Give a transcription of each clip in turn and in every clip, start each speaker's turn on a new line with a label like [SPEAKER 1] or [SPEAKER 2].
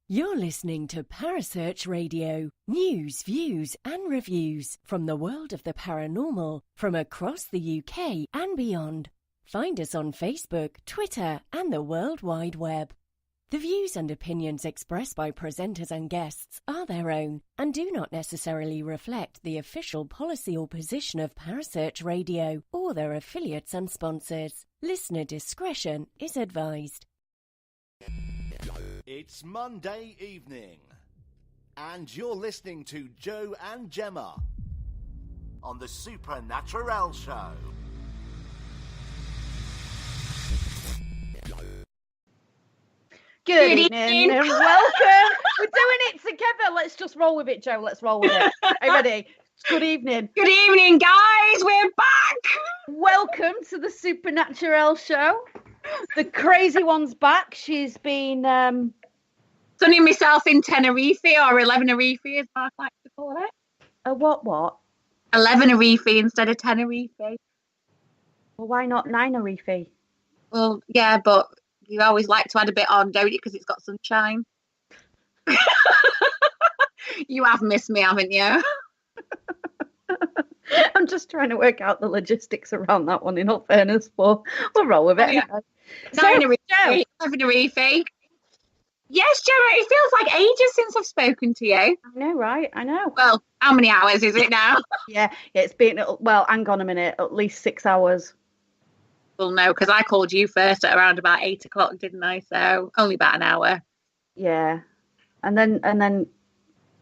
[SPEAKER 1] You're listening to Parasearch Radio. News, views and reviews from the world of the paranormal from across the UK and beyond. Find us on Facebook, Twitter and the World Wide Web. The views and opinions expressed by presenters and guests are their own and do not necessarily reflect the official policy or position of Parasearch Radio or their affiliates and sponsors. Listener discretion is advised.
[SPEAKER 2] It's Monday evening, and you're listening to Jo and Gemma on the Supernaturelle show.
[SPEAKER 3] Good evening and welcome. We're doing it together. Let's just roll with it, Jo. Let's roll with it. Are you ready? Good evening.
[SPEAKER 4] Good evening, guys. We're back.
[SPEAKER 3] Welcome to the Supernaturelle show. The crazy one's back. She's been
[SPEAKER 4] sunning myself in Tenerife, or 11erife as I like to call it.
[SPEAKER 3] A what?
[SPEAKER 4] 11erife instead of Tenerife.
[SPEAKER 3] Well, why not 9erife?
[SPEAKER 4] Well, yeah, but you always like to add a bit on, don't you? Because it's got sunshine. You have missed me, haven't you?
[SPEAKER 3] I'm just trying to work out the logistics around that one, in all fairness, but we'll roll with it.
[SPEAKER 4] Oh, yeah. 11erife. Yes, Gemma, it feels like ages since I've spoken to you.
[SPEAKER 3] I know, right? I know.
[SPEAKER 4] Well, how many hours is it now?
[SPEAKER 3] Yeah, it's been, well, hang on a minute, at least 6 hours.
[SPEAKER 4] Well, no, because I called you first at around about 8 o'clock, didn't I? So only about an hour.
[SPEAKER 3] Yeah. And then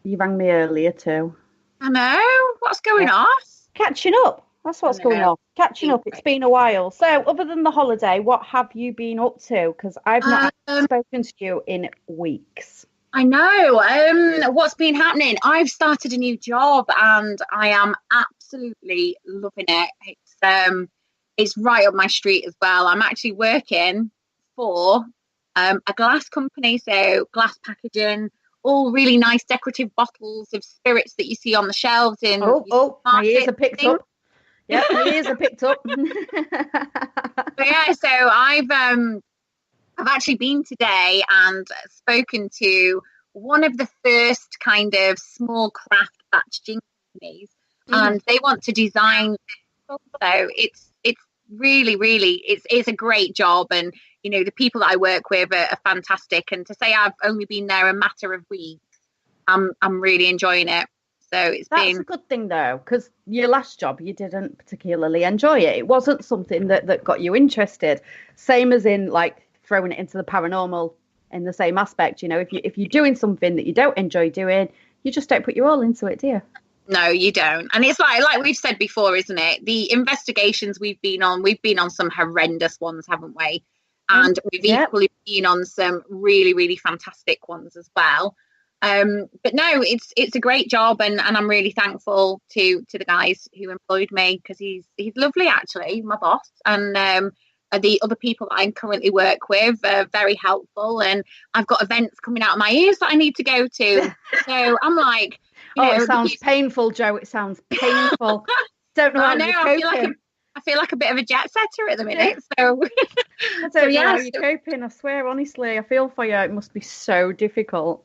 [SPEAKER 3] you rang me earlier too.
[SPEAKER 4] I know. What's going on?
[SPEAKER 3] Catching up. That's what's going on. Catching up. It's been a while. So other than the holiday, what have you been up to? Because I've not spoken to you in weeks.
[SPEAKER 4] I know. What's been happening? I've started a new job and I am absolutely loving it. It's right up my street as well. I'm actually working for a glass company, so glass packaging, all really nice decorative bottles of spirits that you see on the shelves in.
[SPEAKER 3] My ears are picked up. Yeah, my ears are picked up.
[SPEAKER 4] But yeah, so I've actually been today and spoken to one of the first kind of small craft batch gin companies, and they want to design. So it's really, it's a great job, and you know the people that I work with are fantastic. And to say I've only been there a matter of weeks, I'm really enjoying it. So that's
[SPEAKER 3] a good thing though, because your last job you didn't particularly enjoy it. It wasn't something that got you interested. Same as in like throwing it into the paranormal in the same aspect. You know, if you're doing something that you don't enjoy doing, you just don't put your all into it, do you?
[SPEAKER 4] No, you don't. And it's like we've said before, isn't it? The investigations we've been on some horrendous ones, haven't we? And we've equally been on some really, really fantastic ones as well. But no, it's a great job, and I'm really thankful to the guys who employed me, because he's lovely, actually, my boss, and the other people that I currently work with are very helpful, and I've got events coming out of my ears that I need to go to. So I'm like,
[SPEAKER 3] it sounds painful, Jo. It sounds painful. Don't know how you're coping.
[SPEAKER 4] I feel like a bit of a jet setter at the minute. So
[SPEAKER 3] I don't know how you're coping. I swear, honestly, I feel for you. It must be so difficult.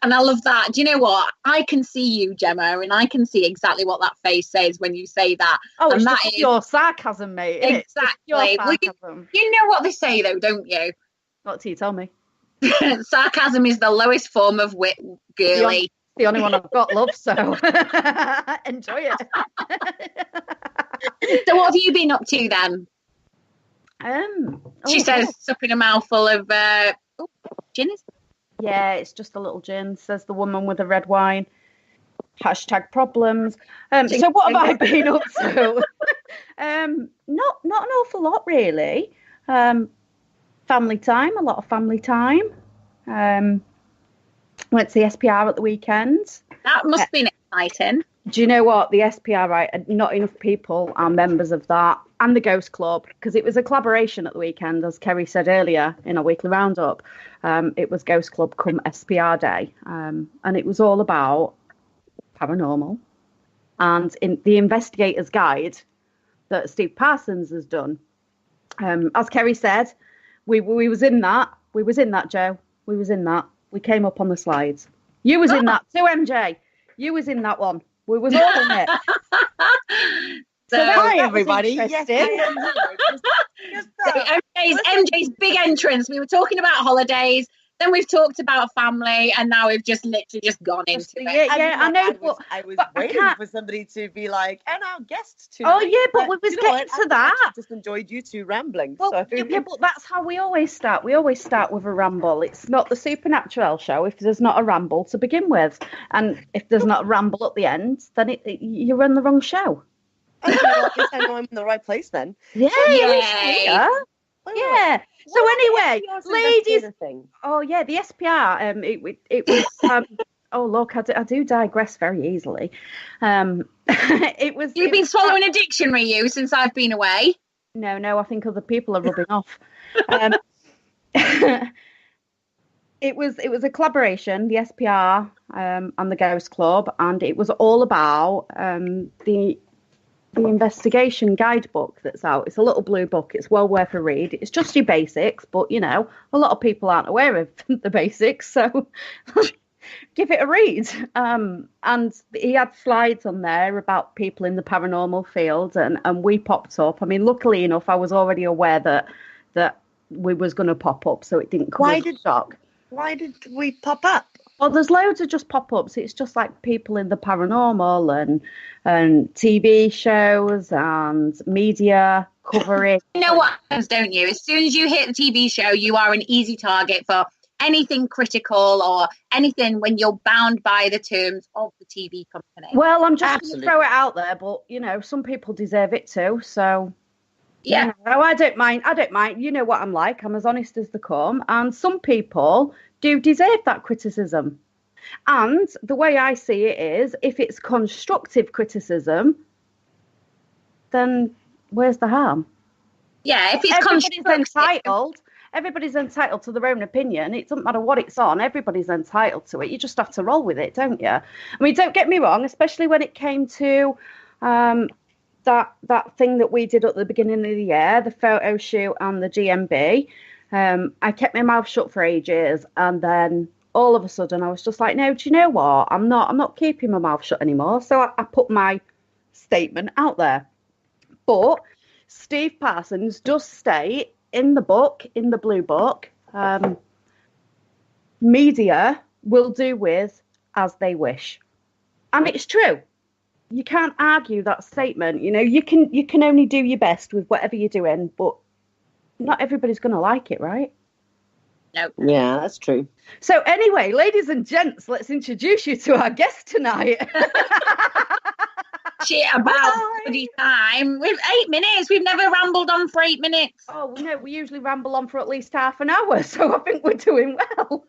[SPEAKER 4] And I love that. Do you know what? I can see you, Gemma, and I can see exactly what that face says when you say that.
[SPEAKER 3] Oh,
[SPEAKER 4] and
[SPEAKER 3] it's that just your sarcasm, mate.
[SPEAKER 4] Exactly.
[SPEAKER 3] Your sarcasm.
[SPEAKER 4] You know what they say, though, don't you?
[SPEAKER 3] What do you tell me?
[SPEAKER 4] Sarcasm is the lowest form of wit, girly.
[SPEAKER 3] The only one I've got, love, so enjoy it.
[SPEAKER 4] So what have you been up to then? She says, sucking a mouthful of gin.
[SPEAKER 3] Yeah, it's just a little gin, says the woman with the red wine. # problems. So what have I been up to? Not an awful lot, really. Family time, a lot of family time. Went to the SPR at the weekend.
[SPEAKER 4] That must have been exciting.
[SPEAKER 3] Do you know what? The SPR, right? Not enough people are members of that. And the Ghost Club, because it was a collaboration at the weekend, as Kerry said earlier in our weekly roundup. It was Ghost Club come SPR Day. And it was all about paranormal. And in the Investigator's Guide that Steve Parsons has done, as Kerry said, we was in that, Jo. We was in that. We came up on the slides. You was in that too, MJ. You was in that one. We was all in it.
[SPEAKER 4] So
[SPEAKER 5] hi, everybody. Yes,
[SPEAKER 4] MJ's big entrance. We were talking about holidays, then we've talked about family, and now we've just literally just gone into it.
[SPEAKER 3] Yeah, I know.
[SPEAKER 5] I was waiting for somebody to be like, and our guests too.
[SPEAKER 3] Oh yeah, but we was getting to that.
[SPEAKER 5] I just enjoyed you two rambling.
[SPEAKER 3] Well,
[SPEAKER 5] so.
[SPEAKER 3] yeah, but that's how we always start. We always start with a ramble. It's not the Supernaturelle show if there's not a ramble to begin with, and if there's not a ramble at the end, then you run the wrong show.
[SPEAKER 5] Okay, well, I know I'm in the right place then.
[SPEAKER 3] Yeah.
[SPEAKER 5] Yeah.
[SPEAKER 3] So anyway, ladies.
[SPEAKER 5] Oh
[SPEAKER 3] yeah, the SPR. It was. Oh look, I do digress very easily. It was.
[SPEAKER 4] You've been swallowing a dictionary, you, since I've been away.
[SPEAKER 3] No, I think other people are rubbing off. It was a collaboration, the SPR and the Ghost Club, and it was all about the investigation guidebook that's out. It's a little blue book. It's well worth a read. It's just your basics, but a lot of people aren't aware of the basics, so give it a read. And he had slides on there about people in the paranormal field, and we popped up. I mean, luckily enough, I was already aware that we was going to pop up, so it didn't come as a shock.
[SPEAKER 5] Why did we pop up?
[SPEAKER 3] Well, there's loads of just pop-ups. It's just like people in the paranormal and TV shows and media covering.
[SPEAKER 4] You know what happens, don't you? As soon as you hit the TV show, you are an easy target for anything critical or anything when you're bound by the terms of the TV company.
[SPEAKER 3] Well, I'm just going to throw it out there, but, some people deserve it too, so...
[SPEAKER 4] Yeah.
[SPEAKER 3] I don't mind. You know what I'm like. I'm as honest as they come. And some people do deserve that criticism. And the way I see it is, if it's constructive criticism, then where's the harm?
[SPEAKER 4] Yeah, if it's
[SPEAKER 3] everybody's entitled to their own opinion. It doesn't matter what it's on. Everybody's entitled to it. You just have to roll with it, don't you? I mean, don't get me wrong, especially when it came to... that thing that we did at the beginning of the year, the photo shoot and the GMB, I kept my mouth shut for ages, and then all of a sudden I was just like, no, do you know what? I'm not keeping my mouth shut anymore. So I put my statement out there. But Steve Parsons does state in the book, in the blue book, media will do with as they wish. And it's true. You can't argue that statement. You can only do your best with whatever you're doing, but not everybody's going to like it, right?
[SPEAKER 4] No.
[SPEAKER 5] Yeah, that's true.
[SPEAKER 3] So anyway, ladies and gents, let's introduce you to our guest tonight.
[SPEAKER 4] Shit about bloody time. We've 8 minutes. We've never rambled on for 8 minutes.
[SPEAKER 3] Oh, no, we usually ramble on for at least half an hour, so I think we're doing well.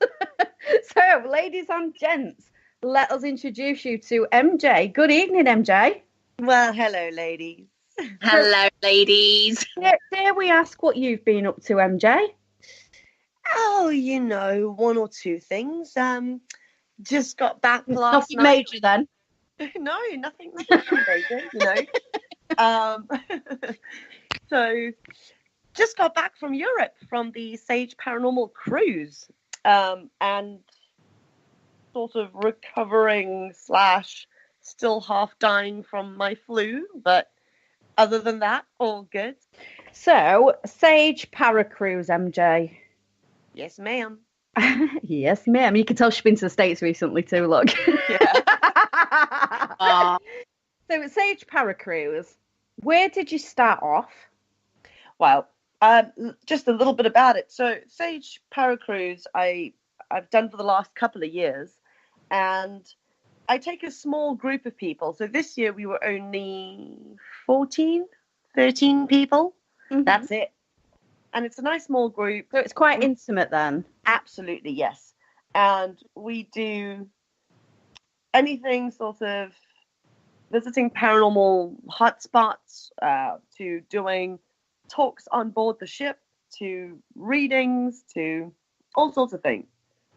[SPEAKER 3] So, ladies and gents, let us introduce you to MJ. Good evening, MJ.
[SPEAKER 5] Well, hello, ladies.
[SPEAKER 4] Hello, ladies.
[SPEAKER 3] Dare we ask what you've been up to, MJ?
[SPEAKER 5] Oh, one or two things. Just got back last
[SPEAKER 3] night. Nothing major then?
[SPEAKER 5] No, nothing major, So, just got back from Europe from the Sage Paranormal cruise, and sort of recovering / still half dying from my flu, but other than that, all good.
[SPEAKER 3] So, Sage Paracruise, MJ.
[SPEAKER 5] Yes, ma'am.
[SPEAKER 3] Yes, ma'am. You can tell she's been to the States recently too, look.
[SPEAKER 5] Yeah.
[SPEAKER 3] So, Sage Paracruise, where did you start off?
[SPEAKER 5] Well, just a little bit about it. So, Sage Paracruise, I've done for the last couple of years, and I take a small group of people. So this year we were only 13 people. Mm-hmm. That's it. And it's a nice small group.
[SPEAKER 3] So it's quite intimate then?
[SPEAKER 5] Absolutely, yes. And we do anything sort of visiting paranormal hotspots, to doing talks on board the ship, to readings, to all sorts of things.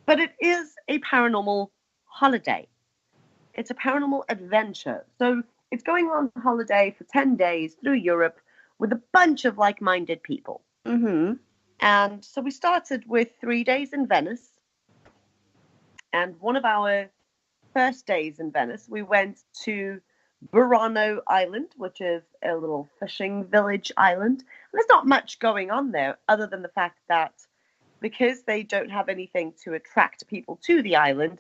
[SPEAKER 5] But it is a paranormal holiday. It's a paranormal adventure. So it's going on holiday for 10 days through Europe with a bunch of like-minded people.
[SPEAKER 3] Mm-hmm.
[SPEAKER 5] And so we started with 3 days in Venice, And one of our first days in Venice, we went to Burano Island, which is a little fishing village island. And there's not much going on there other than the fact that because they don't have anything to attract people to the island,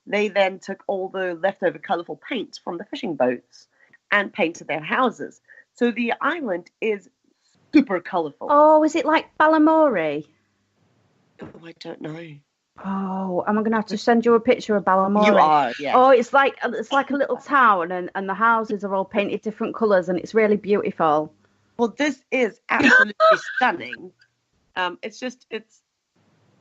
[SPEAKER 5] they then took all the leftover colourful paint from the fishing boats and painted their houses. So the island is super colourful.
[SPEAKER 3] Oh, is it like Balamory?
[SPEAKER 5] Oh, I don't know.
[SPEAKER 3] Oh, am I going to have to send you a picture of Balamory?
[SPEAKER 5] You are, yeah.
[SPEAKER 3] Oh, it's like a little town, and the houses are all painted different colours, and it's really beautiful.
[SPEAKER 5] Well, this is absolutely stunning. It's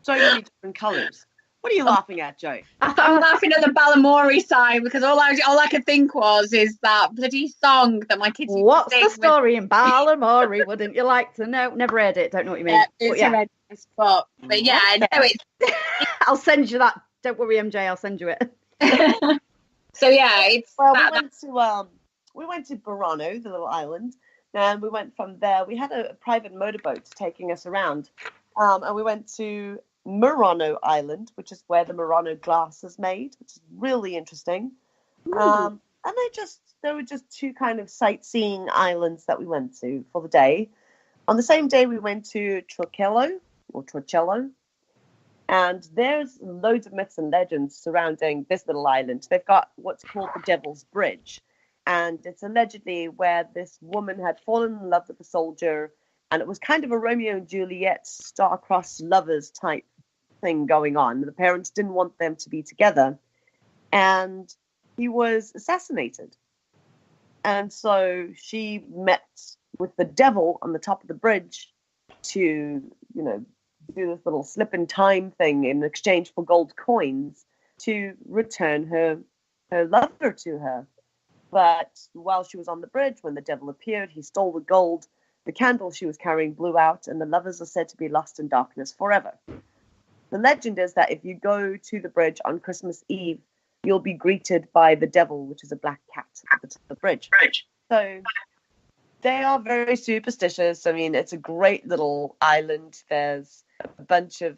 [SPEAKER 5] so many different colours. What are you laughing at, Jo?
[SPEAKER 4] I'm laughing at the Balamory side because all I could think is that bloody song that my kids used to
[SPEAKER 3] What's
[SPEAKER 4] sing
[SPEAKER 3] the story in Balamory? Wouldn't you like to know? Never heard it. Don't know what you mean.
[SPEAKER 4] Yeah, it's horrendous, but yeah, I know it's.
[SPEAKER 3] I'll send you that. Don't worry, MJ. I'll send you it.
[SPEAKER 4] So yeah, it's.
[SPEAKER 5] Well, we went to Burano, the little island, and we went from there. We had a private motorboat taking us around, and we went to Murano Island, which is where the Murano glass is made, which is really interesting. And there were just two kind of sightseeing islands that we went to for the day. On the same day, we went to Torcello, and there's loads of myths and legends surrounding this little island. They've got what's called the Devil's Bridge, and it's allegedly where this woman had fallen in love with a soldier, and it was kind of a Romeo and Juliet star-crossed lovers type thing going on. The parents didn't want them to be together, and he was assassinated. And so she met with the devil on the top of the bridge to, do this little slip in time thing in exchange for gold coins to return her lover to her. But while she was on the bridge, when the devil appeared, he stole the gold. The candle she was carrying blew out, and the lovers are said to be lost in darkness forever. The legend is that if you go to the bridge on Christmas Eve, you'll be greeted by the devil, which is a black cat at the top of the bridge. So they are very superstitious. I mean, it's a great little island. There's a bunch of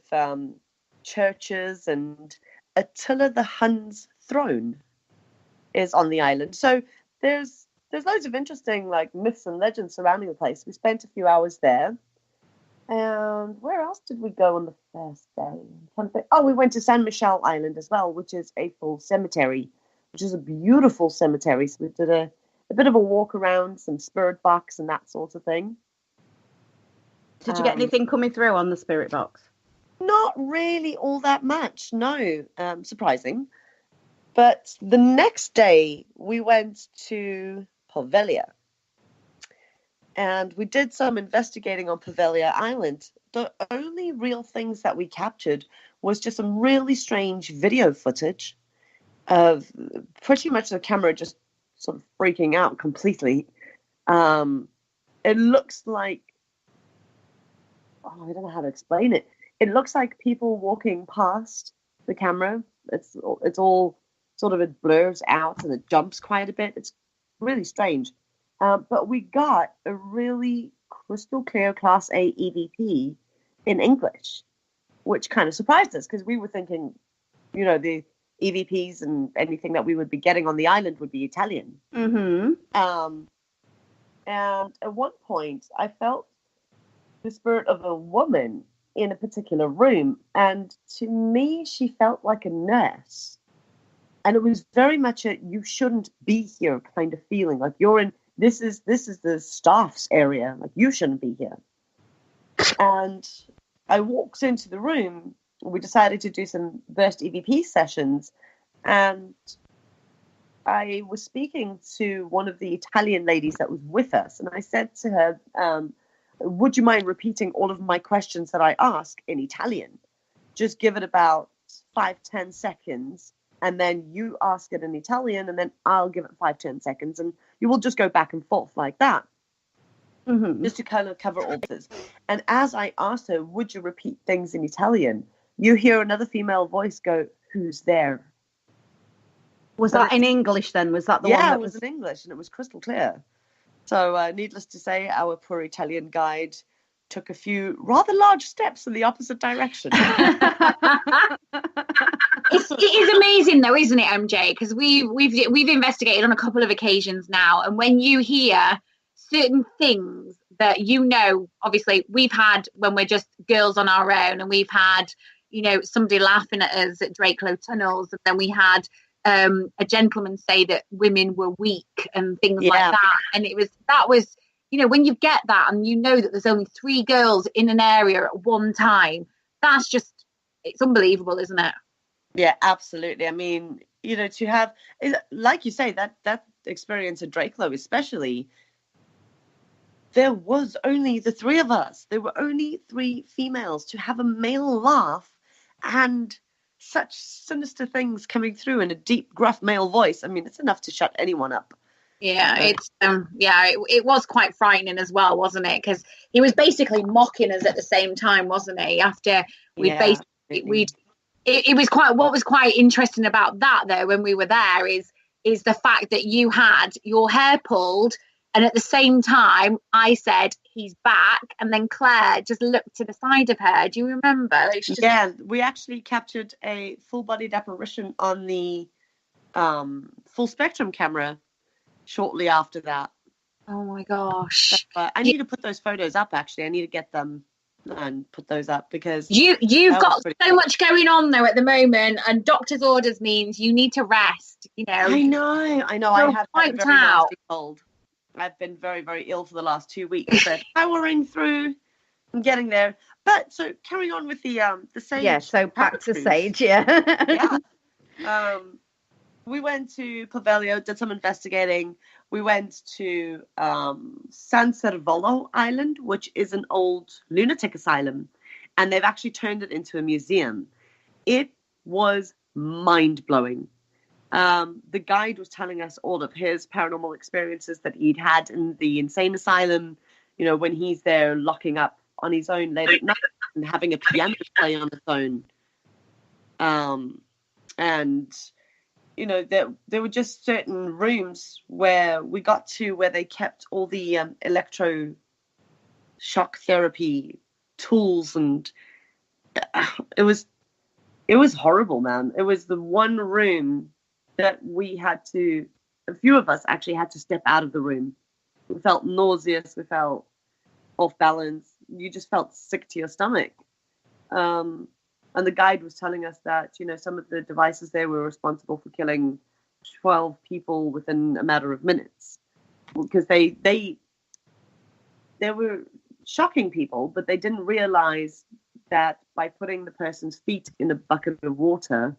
[SPEAKER 5] churches, and Attila the Hun's throne is on the island. So there's loads of interesting myths and legends surrounding the place. We spent a few hours there. And where else did we go on the first day? We went to San Michele Island as well, which is a full cemetery, which is a beautiful cemetery. So we did a bit of a walk around, some spirit box and that sort of thing.
[SPEAKER 3] Did you get anything coming through on the spirit box?
[SPEAKER 5] Not really all that much, no. Surprising. But the next day we went to Poveglia. And we did some investigating on Poveglia Island. The only real things that we captured was just some really strange video footage of pretty much the camera just sort of freaking out completely. It looks like, I don't know how to explain it. It looks like people walking past the camera. It's all sort of, it blurs out and it jumps quite a bit. It's really strange. But we got a really crystal clear Class A EVP in English, which kind of surprised us because we were thinking, the EVPs and anything that we would be getting on the island would be Italian.
[SPEAKER 3] Mm-hmm.
[SPEAKER 5] And at one point, I felt the spirit of a woman in a particular room. And to me, she felt like a nurse. And it was very much a you shouldn't be here kind of feeling. Like you're in... This is the staff's area. Like, you shouldn't be here. And I walked into the room. We decided to do some burst EVP sessions. And I was speaking to one of the Italian ladies that was with us. And I said to her, would you mind repeating all of my questions that I ask in Italian? Just give it about 5-10 seconds. And then you ask it in Italian, and then I'll give it 5-10 seconds, and you will just go back and forth like that, just to kind of cover all this. And as I asked her, would you repeat things in Italian? You hear another female voice go, "Who's there?"
[SPEAKER 3] Was that in English then? Was that the one?
[SPEAKER 5] Yeah, it was in English, and it was crystal clear. So, needless to say, our poor Italian guide took a few rather large steps in the opposite direction.
[SPEAKER 4] It is amazing though, isn't it, MJ? Because we've investigated on a couple of occasions now, and when you hear certain things that obviously we've had when we're just girls on our own, and we've had somebody laughing at us at Drakelow tunnels, and then we had a gentleman say that women were weak and things like that, and that was when you get that and that there's only 3 girls in an area at one time, that's just, it's unbelievable, isn't it?
[SPEAKER 5] Yeah, absolutely. I mean, to have, like you say, that experience at Drakelow especially, there was only the 3 of us. There were only 3 females. To have a male laugh and such sinister things coming through in a deep, gruff male voice, I mean, it's enough to shut anyone up.
[SPEAKER 4] Yeah, it was quite frightening as well, wasn't it? Because he was basically mocking us at the same time, wasn't he? After it was quite, what was quite interesting about that though, when we were there, is the fact that you had your hair pulled, and at the same time I said he's back, and then Claire just looked to the side of her. Do you remember?
[SPEAKER 5] Yeah, we actually captured a full-bodied apparition on the full spectrum camera shortly after that.
[SPEAKER 4] Oh my gosh.
[SPEAKER 5] I need to put those photos up, actually. I need to get them and put those up, because
[SPEAKER 4] you've got so much going on though at the moment, and doctor's orders means you need to rest.
[SPEAKER 5] I know. I have had a very nasty cold. I've been very, very ill for the last 2 weeks, but powering through and getting there. But so carrying on with the Sage.
[SPEAKER 3] Yeah, so back to Sage,
[SPEAKER 5] yeah. We went to Pavelio, did some investigating. We went to San Servolo Island, which is an old lunatic asylum, and they've actually turned it into a museum. It was mind-blowing. The guide was telling us all of his paranormal experiences that he'd had in the insane asylum, when he's there locking up on his own late at night and having a piano play on his own. And there were just certain rooms where we got to where they kept all the electroshock therapy tools, and it was horrible, man. It was the one room that a few of us actually had to step out of the room. We felt nauseous, we felt off balance, you just felt sick to your stomach. And the guide was telling us that, some of the devices there were responsible for killing 12 people within a matter of minutes. Because they were shocking people, but they didn't realize that by putting the person's feet in a bucket of water,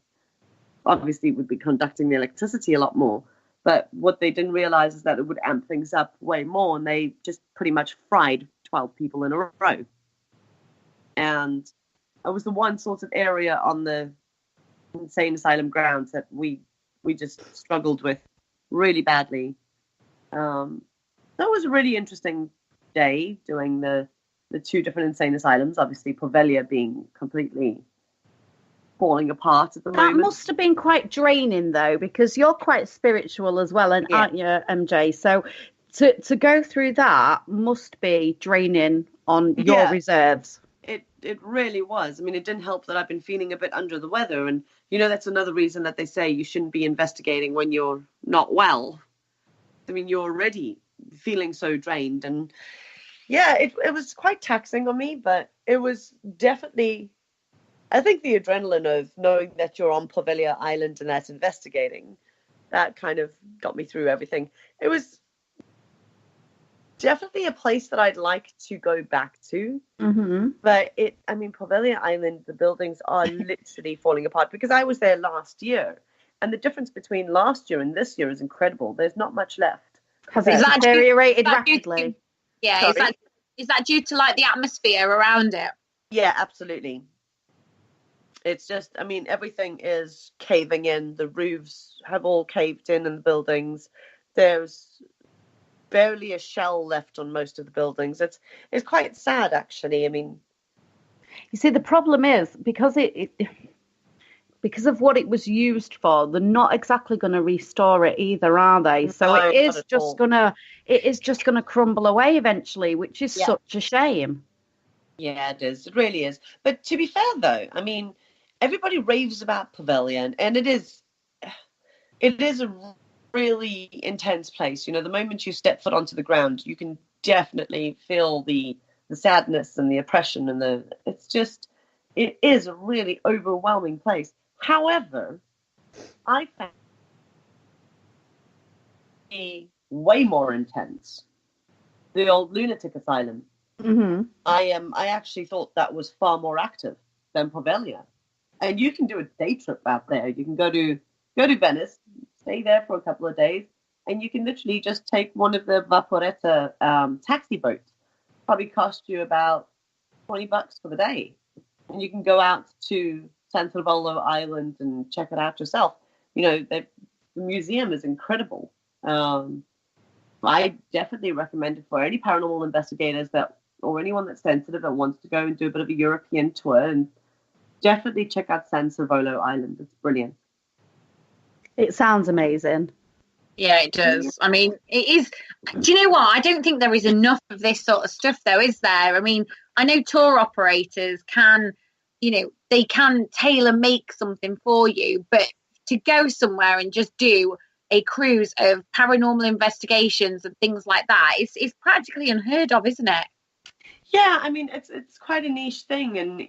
[SPEAKER 5] obviously it would be conducting the electricity a lot more. But what they didn't realize is that it would amp things up way more, and they just pretty much fried 12 people in a row. And it was the one sort of area on the insane asylum grounds that we just struggled with really badly. That was a really interesting day doing the 2 different insane asylums, obviously Pavelia being completely falling apart at the moment.
[SPEAKER 3] That must have been quite draining though, because you're quite spiritual as well, aren't you, MJ? So to go through that must be draining on your reserves.
[SPEAKER 5] It really was. I mean, it didn't help that I've been feeling a bit under the weather, and that's another reason that they say you shouldn't be investigating when you're not well. I mean, you're already feeling so drained, and it was quite taxing on me, but it was definitely, I think, the adrenaline of knowing that you're on Pavelia Island and that's investigating, that kind of got me through everything. It was definitely a place that I'd like to go back to.
[SPEAKER 3] Mm-hmm.
[SPEAKER 5] But Pavelia Island, the buildings are literally falling apart, because I was there last year, and the difference between last year and this year is incredible. There's not much left.
[SPEAKER 3] Has it deteriorated rapidly?
[SPEAKER 4] Is that due to like the atmosphere around it?
[SPEAKER 5] Yeah, absolutely. It's just, everything is caving in. The roofs have all caved in the buildings. There's barely a shell left on most of the buildings. It's quite sad, actually. You
[SPEAKER 3] see, the problem is because because of what it was used for, they're not exactly going to restore it either, are they? So
[SPEAKER 5] no,
[SPEAKER 3] it is just gonna crumble away eventually, which is such a shame.
[SPEAKER 5] Yeah, it is. It really is. But to be fair, though, everybody raves about Pavilion, and it is a really intense place. You know, the moment you step foot onto the ground, you can definitely feel the sadness and the oppression, and it is a really overwhelming place. However, I found it way more intense. The old lunatic asylum.
[SPEAKER 3] Mm-hmm.
[SPEAKER 5] I actually thought that was far more active than Poveglia. And you can do a day trip out there. You can go to Venice, stay there for a couple of days, and you can literally just take one of the Vaporetta taxi boats. Probably cost you about $20 for the day. And you can go out to San Salvolo Island and check it out yourself. You know, the museum is incredible. I definitely recommend it for any paranormal investigators or anyone that's sensitive that wants to go and do a bit of a European tour, and definitely check out San Salvolo Island. It's brilliant.
[SPEAKER 3] It sounds amazing.
[SPEAKER 4] Yeah, it does. I mean, it is. Do you know what? I don't think there is enough of this sort of stuff, though, is there? I mean, I know tour operators can, they can tailor make something for you, but to go somewhere and just do a cruise of paranormal investigations and things like that is practically unheard of, isn't it?
[SPEAKER 5] Yeah, I mean, it's quite a niche thing, and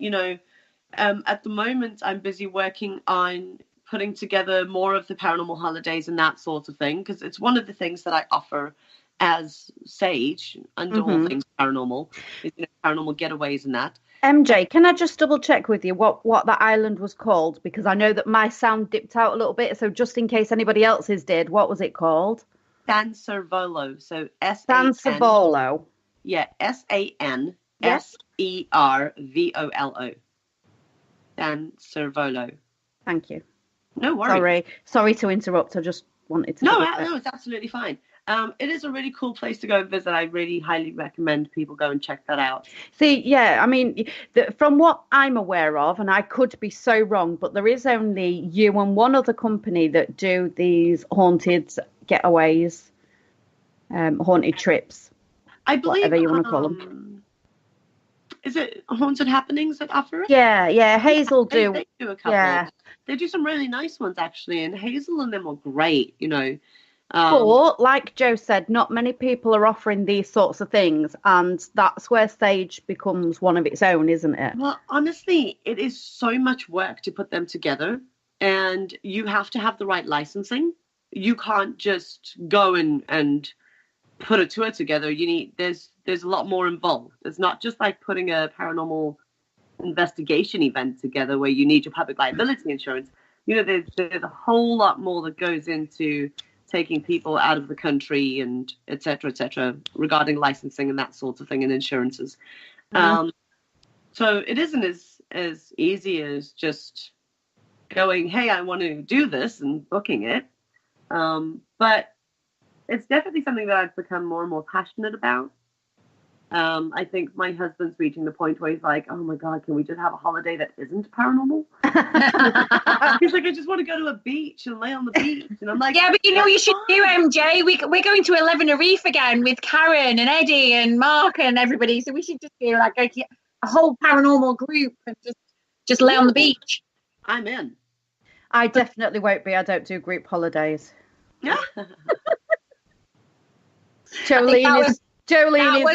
[SPEAKER 5] at the moment I'm busy working on putting together more of the paranormal holidays and that sort of thing, because it's one of the things that I offer as Sage under all things paranormal, is paranormal getaways and that.
[SPEAKER 3] MJ, can I just double check with you what that island was called? Because I know that my sound dipped out a little bit, so just in case anybody else's did, what was it called?
[SPEAKER 5] San Servolo. So
[SPEAKER 3] San Servolo.
[SPEAKER 5] Yeah, SANSERVOLO. San Servolo.
[SPEAKER 3] Thank you.
[SPEAKER 5] No worries.
[SPEAKER 3] Sorry to interrupt. I just wanted to.
[SPEAKER 5] No, it's absolutely fine. It is a really cool place to go and visit. I really highly recommend people go and check that out.
[SPEAKER 3] See, yeah, I mean, from what I'm aware of, and I could be so wrong, but there is only you and one other company that do these haunted getaways, haunted trips.
[SPEAKER 5] I believe,
[SPEAKER 3] whatever you want to call them.
[SPEAKER 5] Is it Haunted Happenings that offer it?
[SPEAKER 3] Yeah. Hazel do.
[SPEAKER 5] They do a couple.
[SPEAKER 3] Yeah.
[SPEAKER 5] They do some really nice ones, actually, and Hazel and them are great,
[SPEAKER 3] But, like Joe said, not many people are offering these sorts of things, and that's where Sage becomes one of its own, isn't it?
[SPEAKER 5] Well, honestly, it is so much work to put them together, and you have to have the right licensing. You can't just go and put a tour together. There's a lot more involved. It's not just like putting a paranormal investigation event together where you need your public liability insurance. There's a whole lot more that goes into taking people out of the country and et cetera, regarding licensing and that sort of thing and insurances. So it isn't as easy as just going, hey, I want to do this and booking it. But it's definitely something that I've become more and more passionate about. I think my husband's reaching the point where he's like, oh my God, can we just have a holiday that isn't paranormal? He's like, I just want to go to a beach and lay on the beach. And I'm like,
[SPEAKER 4] yeah, but you should do, MJ. We're going to 11 Reef again with Karen and Eddie and Mark and everybody. So we should just do like a whole paranormal group and just lay on the beach.
[SPEAKER 5] I'm in.
[SPEAKER 3] I definitely won't be. I don't do group holidays.
[SPEAKER 5] Yeah.
[SPEAKER 3] Jolene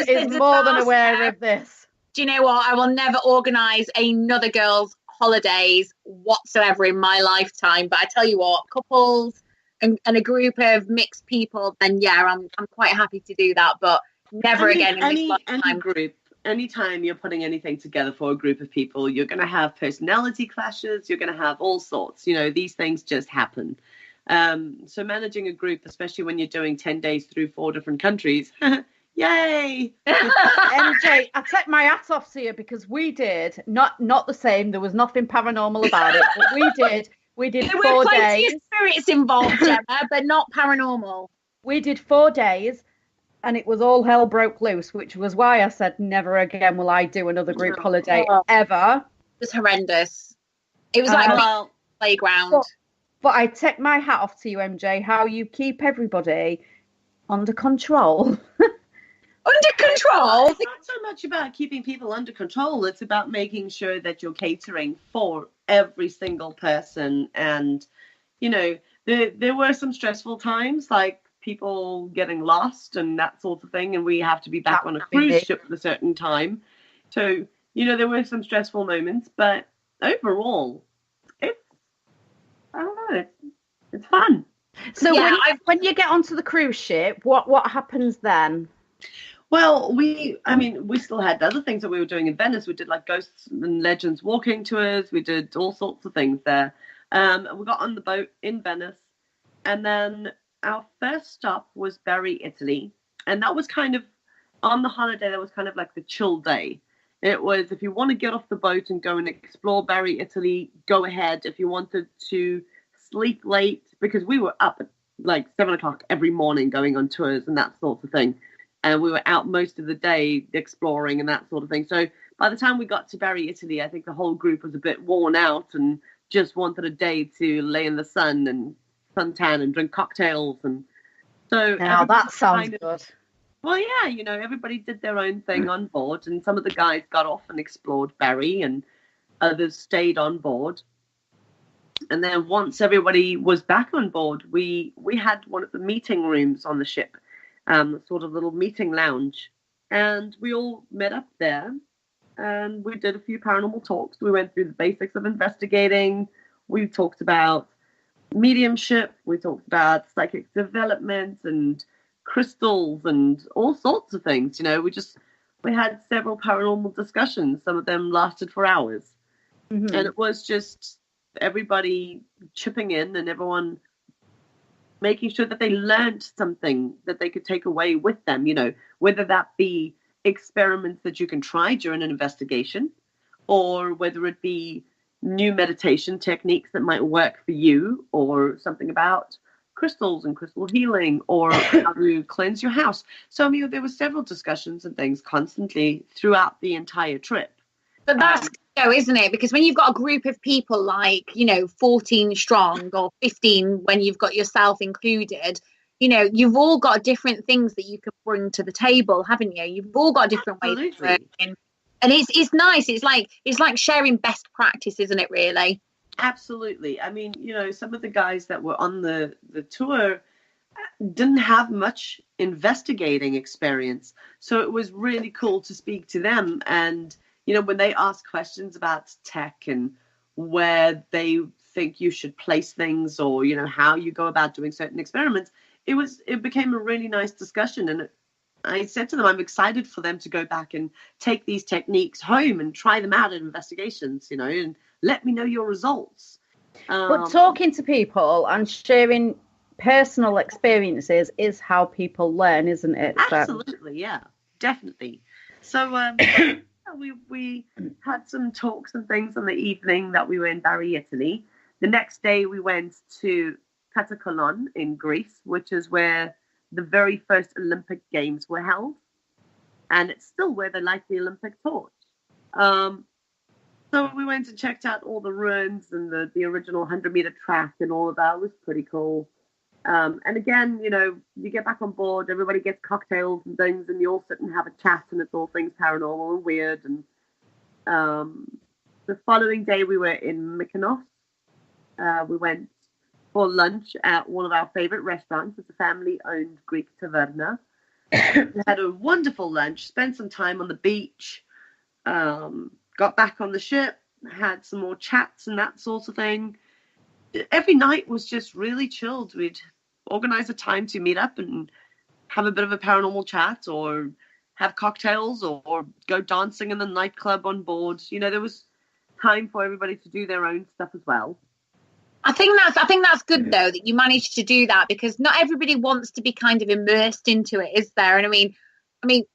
[SPEAKER 3] is more than aware of this.
[SPEAKER 4] Do you know what? I will never organise another girls' holidays whatsoever in my lifetime. But I tell you what, couples and a group of mixed people, then yeah, I'm quite happy to do that. But never again in this lifetime.
[SPEAKER 5] Any group, anytime you're putting anything together for a group of people, you're going to have personality clashes. You're going to have all sorts. These things just happen. So managing a group, especially when you're doing 10 days through 4 different countries. Yay!
[SPEAKER 3] MJ, I take my hat off to you because we did not the same. There was nothing paranormal about it, but we did 4 days.
[SPEAKER 4] There were plenty of spirits involved, Gemma, but not paranormal.
[SPEAKER 3] We did 4 days, and it was all hell broke loose, which was why I said never again will I do another group holiday ever.
[SPEAKER 4] It was horrendous. It was like a playground.
[SPEAKER 3] But I take my hat off to you, MJ, how you keep everybody under control.
[SPEAKER 4] Under control.
[SPEAKER 5] It's not so much about keeping people under control. It's about making sure that you're catering for every single person. And, you know, there were some stressful times, like people getting lost and that sort of thing. And we have to be back on a cruise ship at a certain time. So, you know, there were some stressful moments. But overall, I don't know, it's fun.
[SPEAKER 3] So when you get onto the cruise ship, what happens then?
[SPEAKER 5] Well, we still had other things that we were doing in Venice. We did like ghosts and legends walking tours. We did all sorts of things there. We got on the boat in Venice, and then our first stop was Bari, Italy. And that was kind of, on the holiday, that was kind of like the chill day. It was, if you want to get off the boat and go and explore Bari, Italy, go ahead. If you wanted to sleep late, because we were up at like 7 o'clock every morning going on tours and that sort of thing. And we were out most of the day exploring and that sort of thing. So by the time we got to Bari, Italy, I think the whole group was a bit worn out and just wanted a day to lay in the sun and suntan and drink cocktails. And so
[SPEAKER 3] now that sounds good.
[SPEAKER 5] Well, yeah, you know, everybody did their own thing on board, and some of the guys got off and explored Bari, and others stayed on board. And then once everybody was back on board, we had one of the meeting rooms on the ship, sort of little meeting lounge, and we all met up there, and we did a few paranormal talks. We went through the basics of investigating. We talked about mediumship. We talked about psychic development and crystals and all sorts of things. You know, we had several paranormal discussions. Some of them lasted for hours. Mm-hmm. And it was just everybody chipping in and everyone making sure that they learned something that they could take away with them, you know, whether that be experiments that you can try during an investigation, or whether it be new meditation techniques that might work for you, or something about crystals and crystal healing, or how to cleanse your house. So, I mean, there were several discussions and things constantly throughout the entire trip.
[SPEAKER 4] But that's isn't it? Because when you've got a group of people like, 14 strong or 15 when you've got yourself included, you've all got different things that you can bring to the table, haven't you? You've all got different ways of working. And it's nice. It's like sharing best practice, isn't it, really?
[SPEAKER 5] Absolutely. I mean, some of the guys that were on the tour didn't have much investigating experience. So it was really cool to speak to them. And, when they ask questions about tech and where they think you should place things, or, how you go about doing certain experiments, it became a really nice discussion. And I said to them, I'm excited for them to go back and take these techniques home and try them out in investigations, and let me know your results.
[SPEAKER 3] But talking to people and sharing personal experiences is how people learn, isn't it?
[SPEAKER 5] Absolutely, yeah, definitely. So we had some talks and things on the evening that we were in Bari, Italy. The next day we went to Katakolon in Greece, which is where the very first Olympic Games were held. And it's still where they light the Olympic torch. So we went and checked out all the ruins and the original 100-meter track and all of that. It was pretty cool. And again, you get back on board, everybody gets cocktails and things, and you all sit and have a chat, and it's all things paranormal and weird. And the following day we were in Mykonos. We went for lunch at one of our favorite restaurants. It's a family-owned Greek taverna. We had a wonderful lunch, spent some time on the beach, got back on the ship, had some more chats and that sort of thing. Every night was just really chilled. We'd organize a time to meet up and have a bit of a paranormal chat, or have cocktails, or go dancing in the nightclub on board. There was time for everybody to do their own stuff as well.
[SPEAKER 4] I think that's good though, that you managed to do that, because not everybody wants to be kind of immersed into it, is there? And I mean,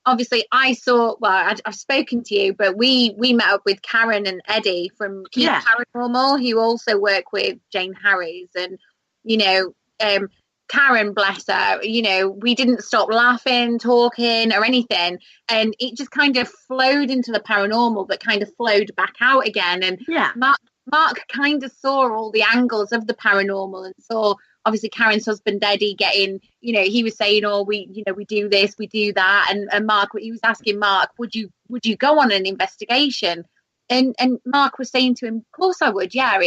[SPEAKER 4] obviously I've spoken to you, but we met up with Karen and Eddie from Paranormal, who also work with Jane Harris. And, Karen, bless her, we didn't stop laughing, talking or anything. And it just kind of flowed into the paranormal, but kind of flowed back out again. And Mark kind of saw all the angles of the paranormal and saw obviously Karen's husband Eddie getting, he was saying, oh, we do this, we do that, and Mark, he was asking Mark, would you go on an investigation? And Mark was saying to him, of course I would. Yeah,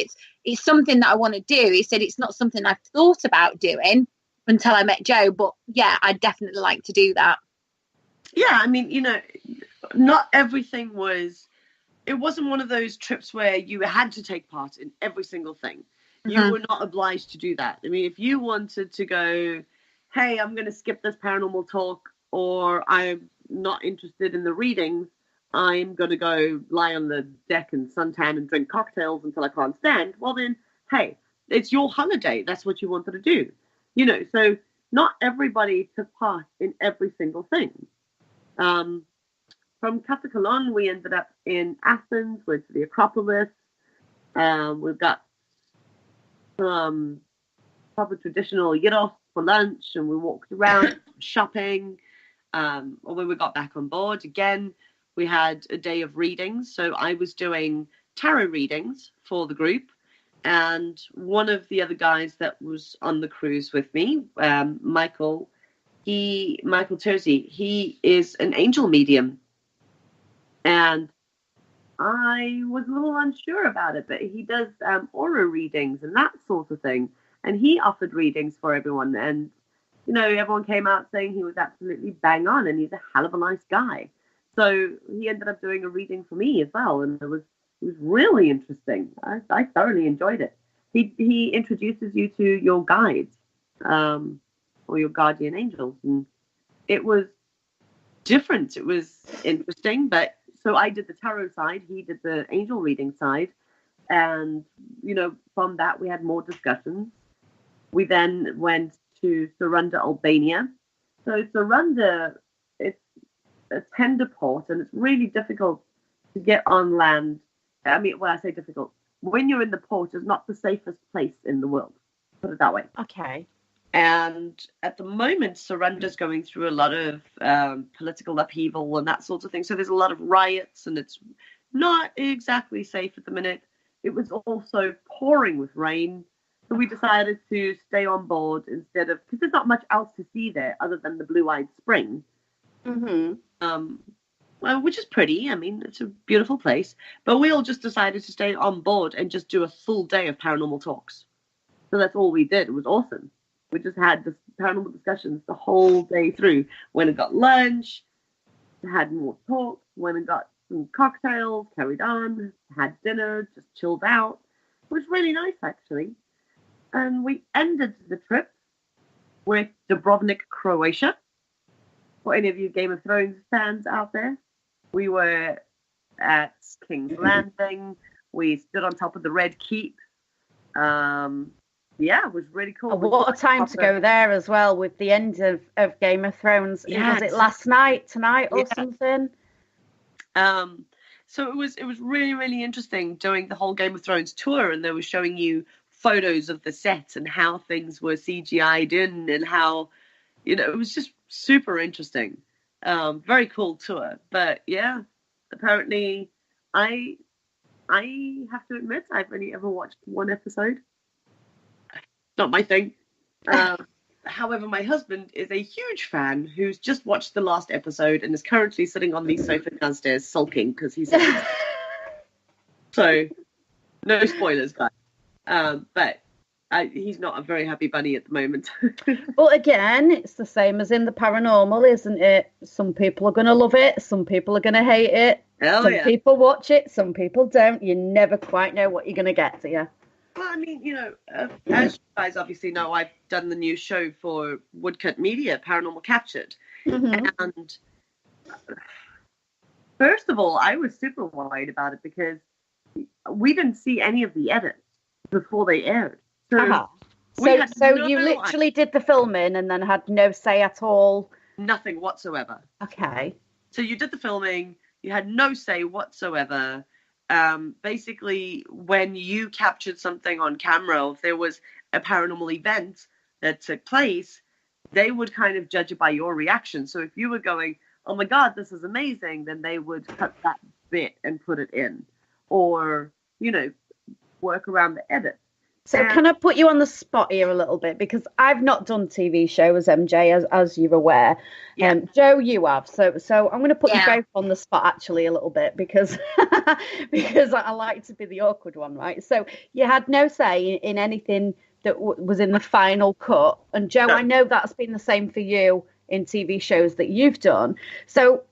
[SPEAKER 4] it's something that I want to do. He said it's not something I've thought about doing until I met Jo, but yeah, I'd definitely like to do that.
[SPEAKER 5] Yeah, I mean, not everything was. It wasn't one of those trips where you had to take part in every single thing. You were not obliged to do that. I mean, if you wanted to go, hey, I'm going to skip this paranormal talk, or I'm not interested in the readings, I'm going to go lie on the deck and suntan and drink cocktails until I can't stand, well then, hey, it's your holiday. That's what you wanted to do. So not everybody took part in every single thing. From Katakalon, we ended up in Athens, went to the Acropolis. We've got some proper traditional gyros for lunch, and we walked around shopping. When we got back on board, again, we had a day of readings. So I was doing tarot readings for the group. And one of the other guys that was on the cruise with me, Michael Terzi, he is an angel medium. And I was a little unsure about it, but he does aura readings and that sort of thing. And he offered readings for everyone. And, everyone came out saying he was absolutely bang on and he's a hell of a nice guy. So he ended up doing a reading for me as well. And it was really interesting. I thoroughly enjoyed it. He introduces you to your guides or your guardian angels. And it was different. It was interesting. But so I did the tarot side. He did the angel reading side. And, from that, we had more discussions. We then went to Saranda, Albania. So Saranda, it's a tender port, and it's really difficult to get on land. I mean, when I say difficult, when you're in the port, it's not the safest place in the world. Put it that way.
[SPEAKER 3] Okay.
[SPEAKER 5] And at the moment, Saranda's going through a lot of political upheaval and that sort of thing. So there's a lot of riots, and it's not exactly safe at the minute. It was also pouring with rain. So we decided to stay on board instead of, because there's not much else to see there other than the Blue-Eyed Spring. Which is pretty. I mean, it's a beautiful place. But we all just decided to stay on board and just do a full day of paranormal talks. So that's all we did. It was awesome. We just had this paranormal discussions the whole day through. Went and got lunch, had more talks, went and got some cocktails, carried on, had dinner, just chilled out. It was really nice, actually. And we ended the trip with Dubrovnik, Croatia. For any of you Game of Thrones fans out there, we were at King's Landing. We stood on top of the Red Keep. It was really cool.
[SPEAKER 3] What a time to go there as well, with the end of Game of Thrones.
[SPEAKER 5] Yes.
[SPEAKER 3] Was it last night, tonight, or something?
[SPEAKER 5] So it was really, really interesting doing the whole Game of Thrones tour, and they were showing you photos of the set and how things were CGI'd in, and how, it was just super interesting. Very cool tour. But yeah, apparently I have to admit I've only ever watched one episode. Not my thing. However, my husband is a huge fan who's just watched the last episode and is currently sitting on the sofa downstairs sulking because he's so no spoilers, guys. But he's not a very happy bunny at the moment.
[SPEAKER 3] But again, it's the same as in the paranormal, isn't it? Some people are going to love it. Some people are going to hate it. Some people watch it. Some people don't. You never quite know what you're going to get, do you?
[SPEAKER 5] Well, I mean, as you guys obviously know, I've done the new show for Woodcut Media, Paranormal Captured. Mm-hmm. And first of all, I was super worried about it because we didn't see any of the edits before they aired. So,
[SPEAKER 3] so you literally did the filming and then had no say at all?
[SPEAKER 5] Nothing whatsoever.
[SPEAKER 3] Okay.
[SPEAKER 5] So you did the filming, you had no say whatsoever. Basically, when you captured something on camera, if there was a paranormal event that took place, they would kind of judge it by your reaction. So if you were going, oh my God, this is amazing, then they would cut that bit and put it in, or, work around the edit.
[SPEAKER 3] So can I put you on the spot here a little bit? Because I've not done TV shows, MJ, as you're aware.
[SPEAKER 5] Yeah.
[SPEAKER 3] Jo, you have. So I'm going to put you both on the spot actually a little bit because because I like to be the awkward one, right? So you had no say in anything that was in the final cut. And Jo, I know that's been the same for you in TV shows that you've done. So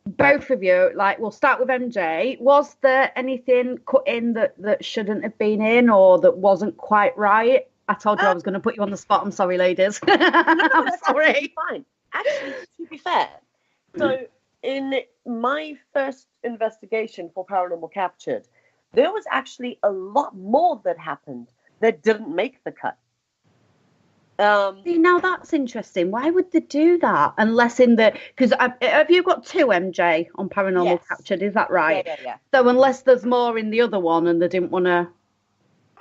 [SPEAKER 3] both of you, like, we'll start with MJ. Was there anything cut in that shouldn't have been in or that wasn't quite right? I told you I was going to put you on the spot. I'm sorry, ladies.
[SPEAKER 5] No,
[SPEAKER 3] I'm sorry.
[SPEAKER 5] Fine. Actually, to be fair, so in my first investigation for Paranormal Captured, there was actually a lot more that happened that didn't make the cut.
[SPEAKER 3] See, now that's interesting. Why would they do that? Unless in the... Because have you got 2, MJ, on Paranormal Captured? Is that right?
[SPEAKER 5] Yeah.
[SPEAKER 3] So unless there's more in the other one and they didn't want to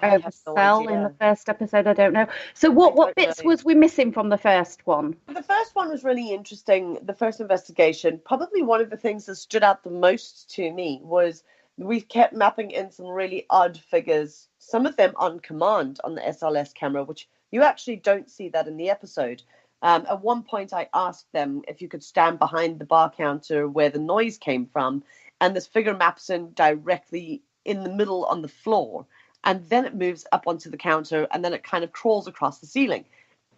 [SPEAKER 3] oversell in the first episode, I don't know. So what bits was we missing from the first one?
[SPEAKER 5] The first one was really interesting. The first investigation, probably one of the things that stood out the most to me was we kept mapping in some really odd figures, some of them on command on the SLS camera, which you actually don't see that in the episode. At one point, I asked them if you could stand behind the bar counter where the noise came from, and this figure maps in directly in the middle on the floor, and then it moves up onto the counter, and then it kind of crawls across the ceiling.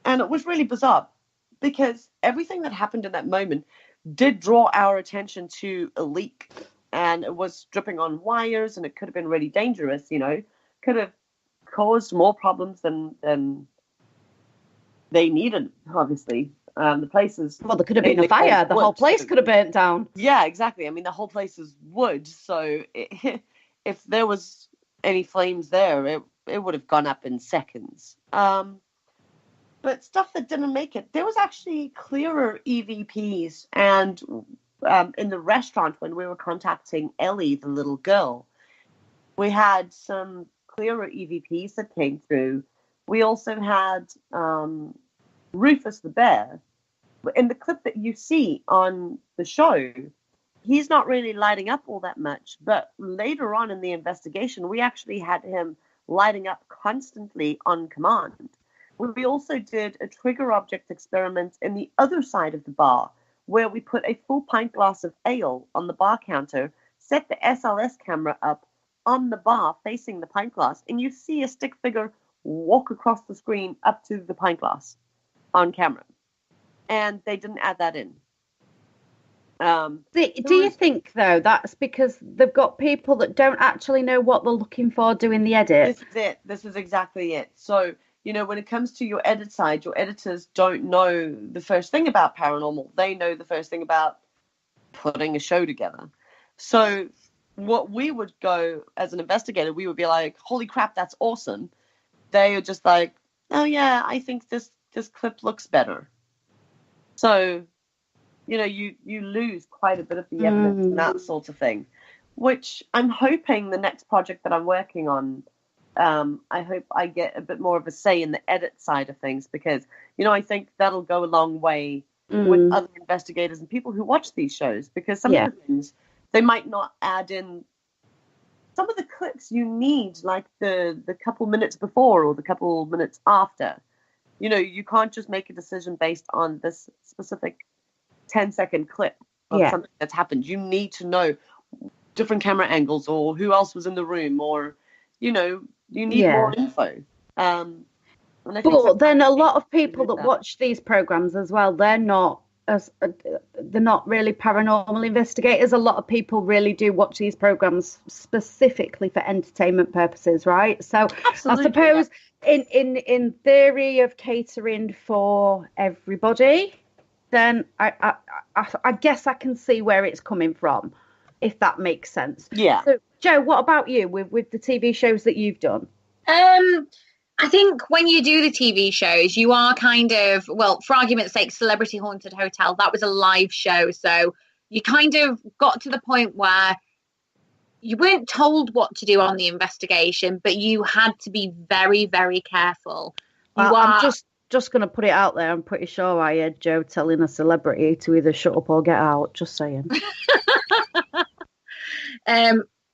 [SPEAKER 5] And it was really bizarre, because everything that happened in that moment did draw our attention to a leak, and it was dripping on wires, and it could have been really dangerous, could have caused more problems than they needed, obviously. The place is...
[SPEAKER 3] Well, there could have been a fire. The whole place could have burnt down.
[SPEAKER 5] Yeah, exactly. I mean, the whole place is wood, so if there was any flames there, it would have gone up in seconds. But stuff that didn't make it, there was actually clearer EVPs, and in the restaurant when we were contacting Ellie, the little girl, we had some clearer EVPs that came through. We also had Rufus the bear. In the clip that you see on the show, he's not really lighting up all that much. But later on in the investigation, we actually had him lighting up constantly on command. We also did a trigger object experiment in the other side of the bar, where we put a full pint glass of ale on the bar counter, set the SLS camera up on the bar facing the pint glass, and you see a stick figure walk across the screen up to the pint glass on camera. And they didn't add that in.
[SPEAKER 3] Do you think, though, that's because they've got people that don't actually know what they're looking for doing the edit?
[SPEAKER 5] This is it. This is exactly it. So, when it comes to your edit side, your editors don't know the first thing about paranormal. They know the first thing about putting a show together. So what we would go as an investigator, we would be like, holy crap, that's awesome. They are just like, oh yeah, I think this clip looks better. So, you lose quite a bit of the evidence and that sort of thing, which I'm hoping the next project that I'm working on, I hope I get a bit more of a say in the edit side of things, because, I think that'll go a long way with other investigators and people who watch these shows, because some of the things, they might not add in some of the clips you need, like the couple minutes before or the couple minutes after. You can't just make a decision based on this specific 10-second clip of something that's happened. You need to know different camera angles or who else was in the room, or, you need more info.
[SPEAKER 3] But then a lot of people that watch these programs as well, they're not really paranormal investigators. A lot of people really do watch these programs specifically for entertainment purposes, right? So absolutely, I suppose in theory of catering for everybody, then I guess I can see where it's coming from, if that makes sense.
[SPEAKER 5] Yeah.
[SPEAKER 3] So Jo, what about you with the TV shows that you've done?
[SPEAKER 4] I think when you do the TV shows, you are kind of, well, for argument's sake, Celebrity Haunted Hotel, that was a live show. So you kind of got to the point where you weren't told what to do on the investigation, but you had to be very, very careful.
[SPEAKER 3] I'm just going to put it out there. I'm pretty sure I heard Jo telling a celebrity to either shut up or get out. Just saying.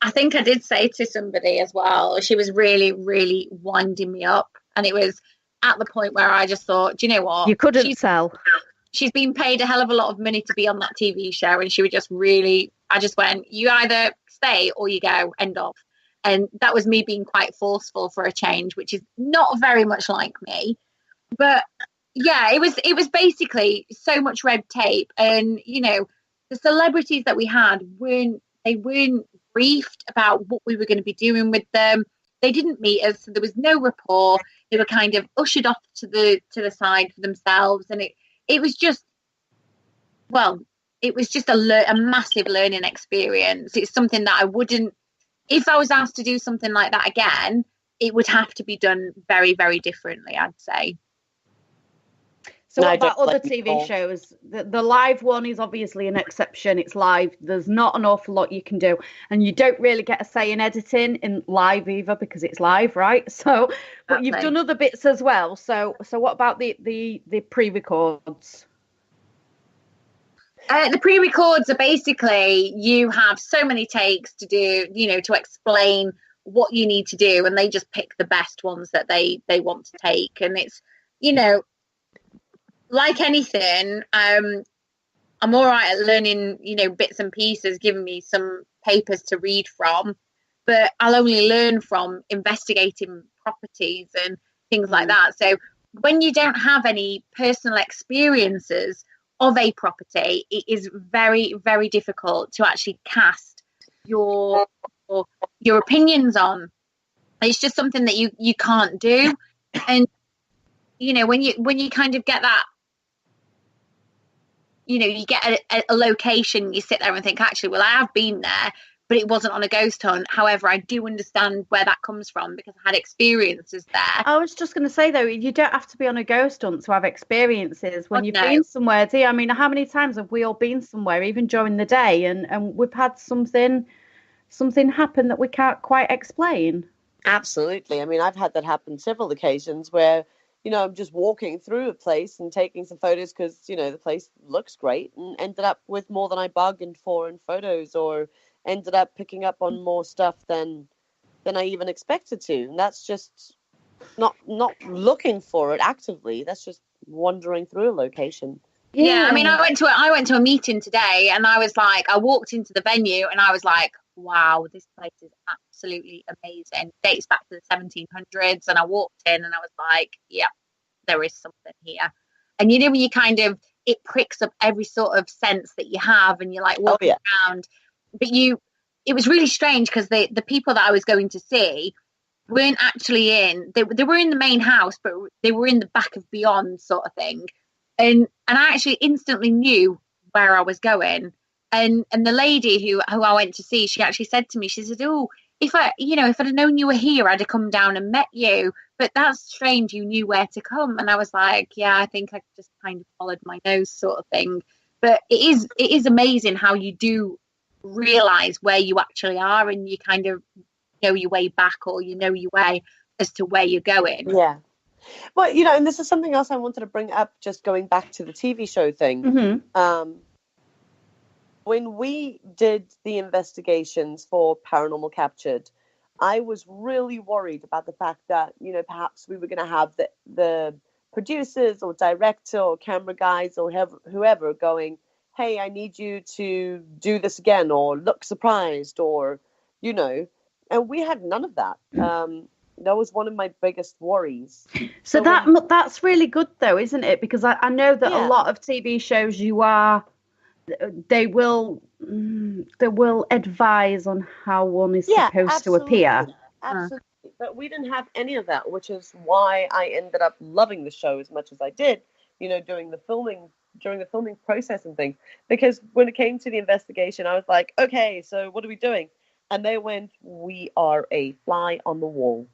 [SPEAKER 4] I think I did say to somebody as well, she was really, really winding me up. And it was at the point where I just thought, do you know what?
[SPEAKER 3] You couldn't sell.
[SPEAKER 4] She's been paid a hell of a lot of money to be on that TV show. And she would just really, I just went, you either stay or you go, end of. And that was me being quite forceful for a change, which is not very much like me. But yeah, it was basically so much red tape. And, you know, the celebrities that we had weren't briefed about what we were going to be doing with them. They didn't meet us, so there was no rapport. They were kind of ushered off to the side for themselves, and it was just, well, it was just a massive learning experience. It's something that I wouldn't, if I was asked to do something like that again, it would have to be done very, very differently, I'd say.
[SPEAKER 3] So what about other TV shows? The live one is obviously an exception. It's live. There's not an awful lot you can do. And you don't really get a say in editing in live either because it's live, right? So, but you've done other bits as well. So what about the pre-records?
[SPEAKER 4] The pre-records are basically, you have so many takes to do, you know, to explain what you need to do. And they just pick the best ones that they want to take. And it's, you know, like anything, I'm all right at learning, you know, bits and pieces, giving me some papers to read from, but I'll only learn from investigating properties and things like that. So when you don't have any personal experiences of a property, it is very, very difficult to actually cast your opinions on. It's just something that you can't do. And, you know, when you kind of get that, you know, you get a location, you sit there and think, actually, well, I have been there, but it wasn't on a ghost hunt. However, I do understand where that comes from because I had experiences there.
[SPEAKER 3] I was just going to say, though, you don't have to be on a ghost hunt to have experiences when you've been somewhere, do you? I mean, how many times have we all been somewhere, even during the day, and we've had something happen that we can't quite explain?
[SPEAKER 5] Absolutely. I mean, I've had that happen several occasions where, you know, I'm just walking through a place and taking some photos because, you know, the place looks great, and ended up with more than I bargained for in photos, or ended up picking up on more stuff than I even expected to. And that's just not looking for it actively. That's just wandering through a location.
[SPEAKER 4] Yeah, I mean, I went to a meeting today, and I was like, I walked into the venue and I was like, wow, this place is absolutely amazing. Dates back to the 1700s, and I walked in and I was like, yeah, there is something here. And you know, when you kind of, it pricks up every sort of sense that you have, and you're like walking around. But it was really strange because the people that I was going to see weren't actually they were in the main house, but they were in the back of beyond sort of thing. And I actually instantly knew where I was going. And the lady who I went to see, she actually said to me, she said, oh, if I'd have known you were here, I'd have come down and met you. But that's strange, you knew where to come. And I was like, yeah, I think I just kind of followed my nose sort of thing. But it is amazing how you do realize where you actually are, and you kind of know your way back, or you know your way as to where you're going.
[SPEAKER 5] Yeah. Well, you know, and this is something else I wanted to bring up, just going back to the TV show thing.
[SPEAKER 3] Mm-hmm.
[SPEAKER 5] When we did the investigations for Paranormal Captured, I was really worried about the fact that, you know, perhaps we were going to have the producers or director or camera guys or whoever going, hey, I need you to do this again, or look surprised, or, you know, and we had none of that. That was one of my biggest worries.
[SPEAKER 3] So that's really good, though, isn't it? Because I know that a lot of TV shows they will advise on how one is supposed to appear.
[SPEAKER 5] Absolutely. But we didn't have any of that, which is why I ended up loving the show as much as I did, you know, during the filming process and things. Because when it came to the investigation, I was like, okay, so what are we doing? And they went, we are a fly on the wall.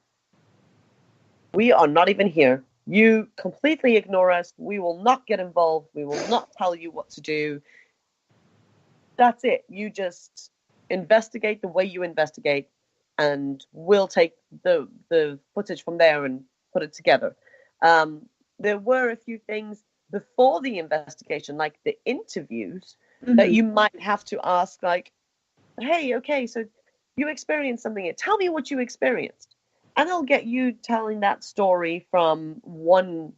[SPEAKER 5] We are not even here. You completely ignore us. We will not get involved. We will not tell you what to do. That's it. You just investigate the way you investigate, and we'll take the footage from there and put it together. There were a few things before the investigation, like the interviews, that you might have to ask, like, hey, okay, so you experienced something here. Tell me what you experienced. And they'll get you telling that story from one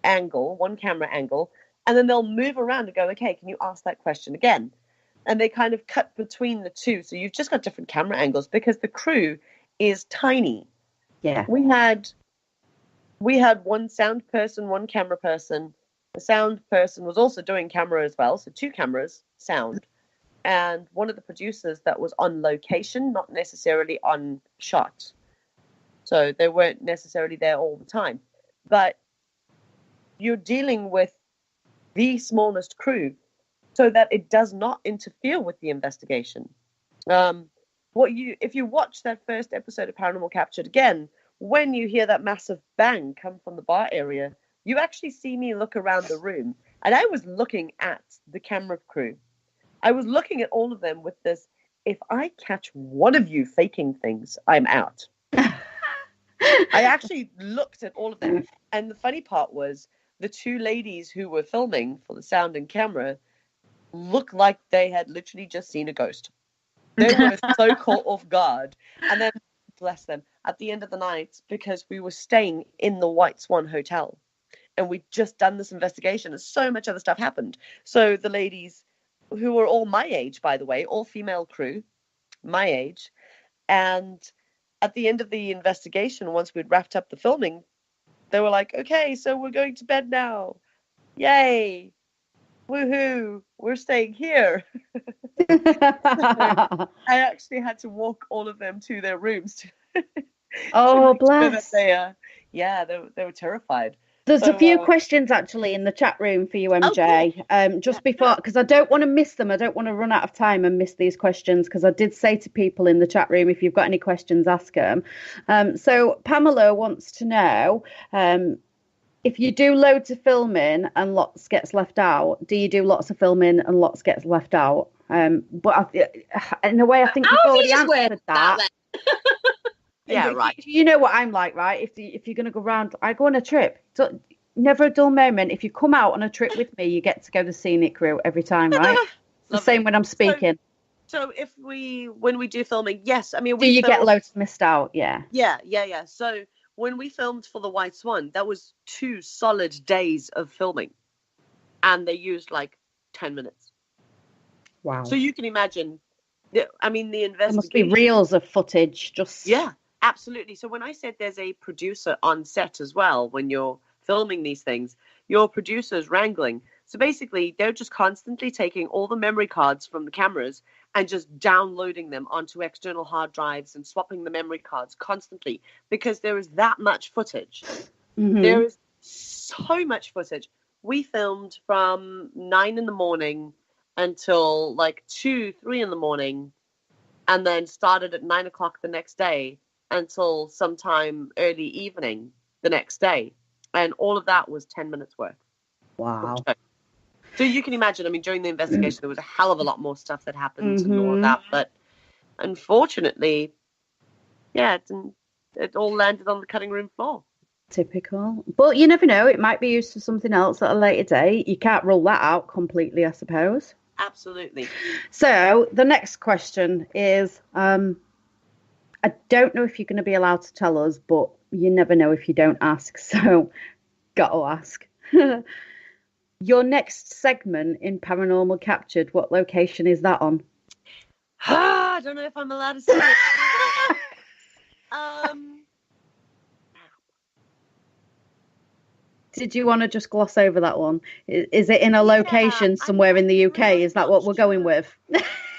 [SPEAKER 5] angle, one camera angle, and then they'll move around and go, okay, can you ask that question again? And they kind of cut between the two. So you've just got different camera angles because the crew is tiny.
[SPEAKER 3] Yeah.
[SPEAKER 5] We had one sound person, one camera person. The sound person was also doing camera as well. So 2 cameras, sound. And one of the producers that was on location, not necessarily on shot. So they weren't necessarily there all the time. But you're dealing with the smallest crew so that it does not interfere with the investigation. If you watch that first episode of Paranormal Captured again, when you hear that massive bang come from the bar area, you actually see me look around the room. And I was looking at the camera crew. I was looking at all of them with this, if I catch one of you faking things, I'm out. I actually looked at all of them. And the funny part was the 2 ladies who were filming for the sound and camera looked like they had literally just seen a ghost. They were so caught off guard. And then, bless them, at the end of the night, because we were staying in the White Swan Hotel and we'd just done this investigation and so much other stuff happened. So the ladies, who were all my age, by the way, all female crew, my age, and at the end of the investigation, once we'd wrapped up the filming, they were like, okay, so we're going to bed now. Yay. Woohoo. We're staying here. I actually had to walk all of them to their rooms.
[SPEAKER 3] Oh, bless.
[SPEAKER 5] They were terrified.
[SPEAKER 3] There's a few questions actually in the chat room for you, MJ. Just before, because I don't want to miss them. I don't want to run out of time and miss these questions, because I did say to people in the chat room, if you've got any questions, ask them. So Pamela wants to know, if you do loads of filming and lots gets left out, do you do lots of filming and lots gets left out? But in a way, I think you've already answered that. Yeah, right. You know what I'm like, right? If you're going to go around, I go on a trip. So never a dull moment. If you come out on a trip with me, you get to go the scenic route every time, right? It's the same when I'm speaking.
[SPEAKER 5] So when we do filming, yes. I mean,
[SPEAKER 3] do you get loads missed out? Yeah.
[SPEAKER 5] Yeah. So when we filmed for the White Swan, that was 2 solid days of filming, and they used like 10 minutes.
[SPEAKER 3] Wow.
[SPEAKER 5] So you can imagine. The investigation.
[SPEAKER 3] There must be reels of footage.
[SPEAKER 5] Yeah. Absolutely. So when I said there's a producer on set as well, when you're filming these things, your producer's wrangling. So basically, they're just constantly taking all the memory cards from the cameras and just downloading them onto external hard drives and swapping the memory cards constantly, because there is that much footage. Mm-hmm. There is so much footage. We filmed from 9 in the morning until like 2, 3 in the morning, and then started at 9 o'clock the next day until sometime early evening the next day. And all of that was 10 minutes worth.
[SPEAKER 3] Wow.
[SPEAKER 5] So you can imagine, during the investigation, there was a hell of a lot more stuff that happened and all of that. But unfortunately, it all landed on the cutting room floor.
[SPEAKER 3] Typical. But you never know. It might be used for something else at a later date. You can't rule that out completely, I suppose.
[SPEAKER 5] Absolutely.
[SPEAKER 3] So the next question is, I don't know if you're going to be allowed to tell us, but you never know if you don't ask. So got to ask. Your next segment in Paranormal Captured, what location is that on?
[SPEAKER 5] I don't know if I'm allowed to say it.
[SPEAKER 3] Did you want to just gloss over that one? Is it in a location somewhere in the UK? Really, is that what we're going with?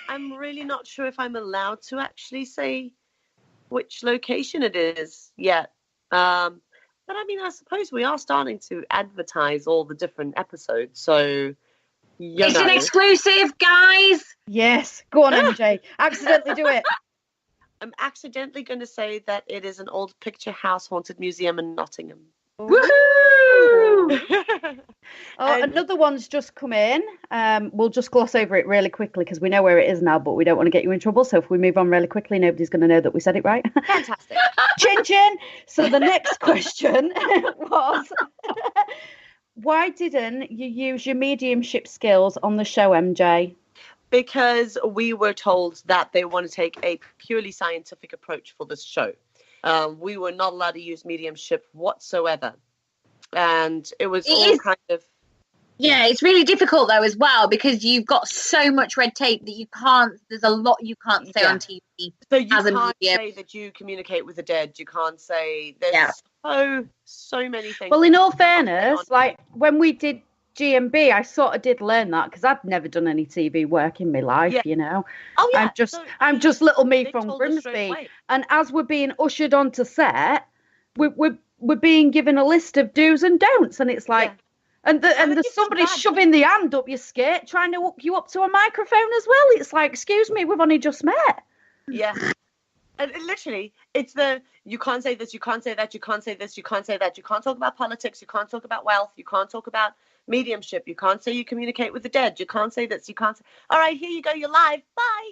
[SPEAKER 5] I'm really not sure if I'm allowed to actually say which location it is yet. But I suppose we are starting to advertise all the different episodes. So,
[SPEAKER 4] it's an exclusive, guys.
[SPEAKER 3] Yes. Go on, MJ. Accidentally do it.
[SPEAKER 5] I'm accidentally going to say that it is an old picture house haunted museum in Nottingham.
[SPEAKER 3] Woohoo! Another one's just come in. We'll just gloss over it really quickly because we know where it is now, but we don't want to get you in trouble. So if we move on really quickly, nobody's going to know that we said it right.
[SPEAKER 5] Fantastic.
[SPEAKER 3] Chin chin. So the next question was, why didn't you use your mediumship skills on the show, MJ?
[SPEAKER 5] because we were told that they want to take a purely scientific approach for this show. We were not allowed to use mediumship whatsoever. And it was kind of...
[SPEAKER 4] Yeah, it's really difficult, though, as well, because you've got so much red tape that you can't... There's a lot you can't say on TV.
[SPEAKER 5] So you can't say that you communicate with the dead. You can't say... There's so many things.
[SPEAKER 3] Well, in all fairness, like, when we did G&B, I sort of did learn that, because I've never done any TV work in my life, you know.
[SPEAKER 5] Oh, yeah.
[SPEAKER 3] I'm just little me from Grimsby. And as we're being ushered onto set, we're being given a list of do's and don'ts, and it's like... And there's somebody shoving the hand up your skirt, trying to hook you up to a microphone as well. It's like, excuse me, we've only just met.
[SPEAKER 5] Yeah. And literally, it's you can't say this, you can't say that, you can't say this, you can't say that. You can't talk about politics, you can't talk about wealth, you can't talk about mediumship, you can't say you communicate with the dead, you can't say this, you can't say, all right, here you go, you're live, bye.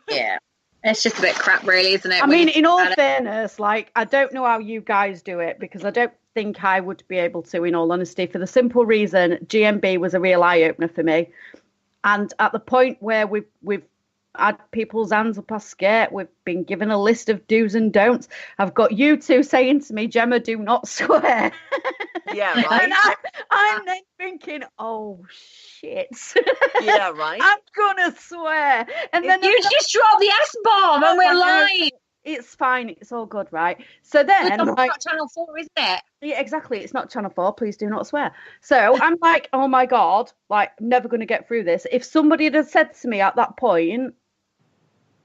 [SPEAKER 4] Yeah. It's just a bit crap, really, isn't it?
[SPEAKER 3] I mean, in all fairness, like, I don't know how you guys do it, because I don't think I would be able to, in all honesty, for the simple reason GMB was a real eye-opener for me. And at the point where we've had people's hands up our skirt, we've been given a list of do's and don'ts. I've got you two saying to me, Gemma, do not swear.
[SPEAKER 5] Yeah, right.
[SPEAKER 3] And I'm then thinking, oh, shit.
[SPEAKER 5] Yeah, right.
[SPEAKER 3] I'm going to swear. And then
[SPEAKER 4] you just dropped the S-bomb and we're live.
[SPEAKER 3] It's fine. It's all good, right? So then...
[SPEAKER 4] It's not Channel 4, isn't it?
[SPEAKER 3] Yeah, exactly. It's not Channel 4. Please do not swear. So I'm like, oh, my God, like, I'm never going to get through this. If somebody had said to me at that point,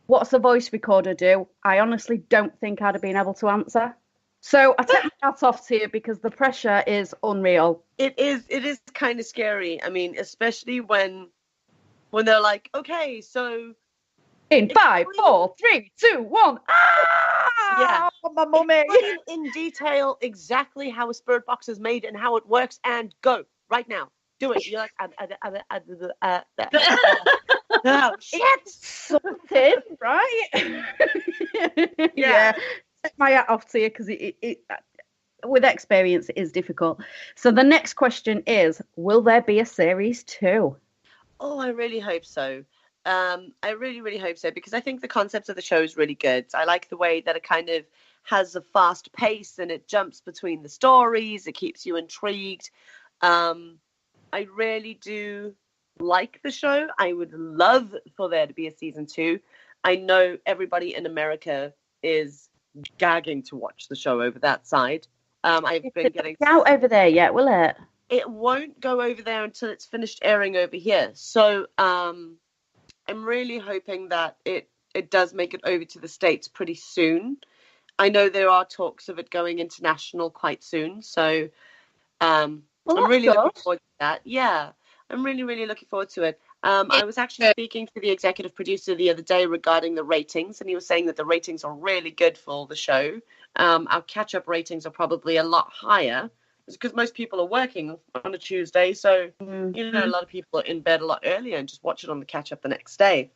[SPEAKER 3] what's a voice recorder do? I honestly don't think I'd have been able to answer. So I take my hat off to you, because the pressure is unreal.
[SPEAKER 5] It is kind of scary. I mean, especially when they're like, okay, so...
[SPEAKER 3] In 5, 4, 3, 2, 1.
[SPEAKER 5] Yeah.
[SPEAKER 3] My mummy.
[SPEAKER 5] Explain in detail exactly how a spirit box is made and how it works, and go right now. Do it. You're like, oh, shit.
[SPEAKER 3] It's something, right? Yeah. Take my hat off to you, because it with experience it is difficult. So the next question is, will there be a series 2?
[SPEAKER 5] Oh, I really hope so. I really, really hope so, because I think the concept of the show is really good. I like the way that it kind of has a fast pace and it jumps between the stories. It keeps you intrigued. I really do like the show. I would love for there to be a season 2. I know everybody in America is gagging to watch the show over that side. I've been getting
[SPEAKER 3] out over there yet, will it?
[SPEAKER 5] It won't go over there until it's finished airing over here. So I'm really hoping that it does make it over to the States pretty soon. I know there are talks of it going international quite soon. So I'm really looking forward to that. Yeah, I'm really, really looking forward to it. I was actually speaking to the executive producer the other day regarding the ratings, and he was saying that the ratings are really good for the show. Our catch-up ratings are probably a lot higher, because most people are working on a Tuesday, so you know, a lot of people are in bed a lot earlier and just watch it on the catch-up the next day.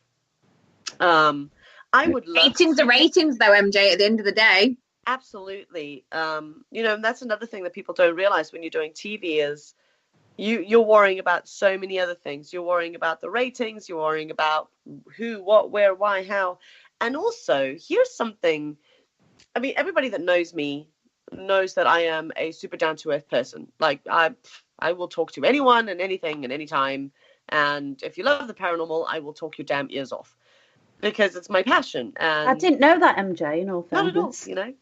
[SPEAKER 5] I would love
[SPEAKER 4] ratings are ratings, though, MJ. At the end of the day,
[SPEAKER 5] absolutely. You know, and that's another thing that people don't realize when you're doing TV is you're worrying about so many other things. You're worrying about the ratings. You're worrying about who, what, where, why, how, and also here's something. I mean, everybody that knows me knows that I am a super down-to-earth person. Like, I will talk to anyone and anything and anytime. And if you love the paranormal, I will talk your damn ears off, because it's my passion. And
[SPEAKER 3] I didn't know that, MJ, in all fairness.
[SPEAKER 5] Not at all, you know.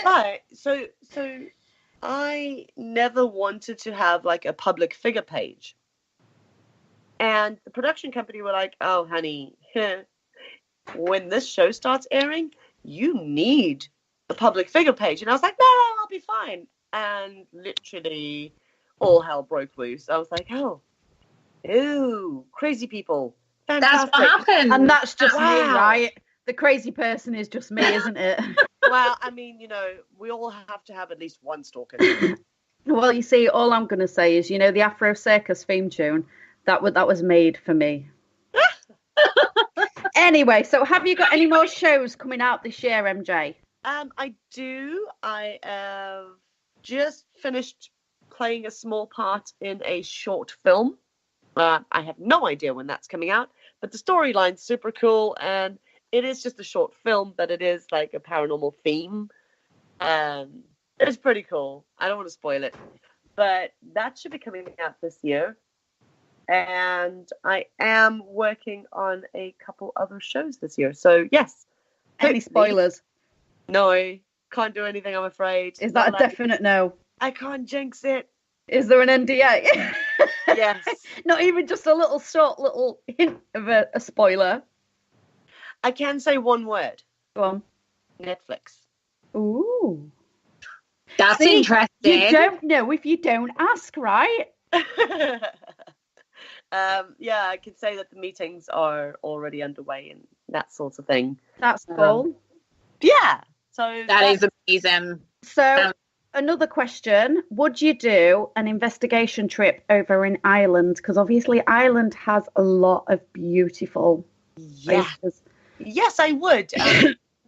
[SPEAKER 5] But, so I never wanted to have, like, a public figure page. And the production company were like, oh, honey, when this show starts airing, you need a public figure page. And I was like, no, I'll be fine. And literally all hell broke loose. I was like, oh, ew, crazy people. Fantastic.
[SPEAKER 4] That's what happened.
[SPEAKER 3] And that's just me, right? The crazy person is just me, isn't it?
[SPEAKER 5] Well, I mean, you know, we all have to have at least one stalker.
[SPEAKER 3] Well, you see, all I'm going to say is, you know, the Afro Circus theme tune, that was made for me. Anyway, so have you got any more shows coming out this year, MJ?
[SPEAKER 5] I do. I have just finished playing a small part in a short film. I have no idea when that's coming out, but the storyline's super cool, and it is just a short film, but it is like a paranormal theme. It's pretty cool. I don't want to spoil it, but that should be coming out this year. And I am working on a couple other shows this year. So yes.
[SPEAKER 3] Any spoilers?
[SPEAKER 5] No, can't do anything, I'm afraid.
[SPEAKER 3] Is that a definite no?
[SPEAKER 5] I can't jinx it.
[SPEAKER 3] Is there an NDA?
[SPEAKER 5] Yes.
[SPEAKER 3] Not even just a little hint of a spoiler.
[SPEAKER 5] I can say one word.
[SPEAKER 3] Go on.
[SPEAKER 5] Netflix.
[SPEAKER 3] Ooh.
[SPEAKER 4] That's interesting.
[SPEAKER 3] You don't know if you don't ask, right?
[SPEAKER 5] Yeah, I could say that the meetings are already underway and that sort of thing.
[SPEAKER 3] That's cool.
[SPEAKER 5] Yeah. So
[SPEAKER 4] that is amazing.
[SPEAKER 3] So another question, would you do an investigation trip over in Ireland? Because obviously Ireland has a lot of beautiful places.
[SPEAKER 5] Yes, I would.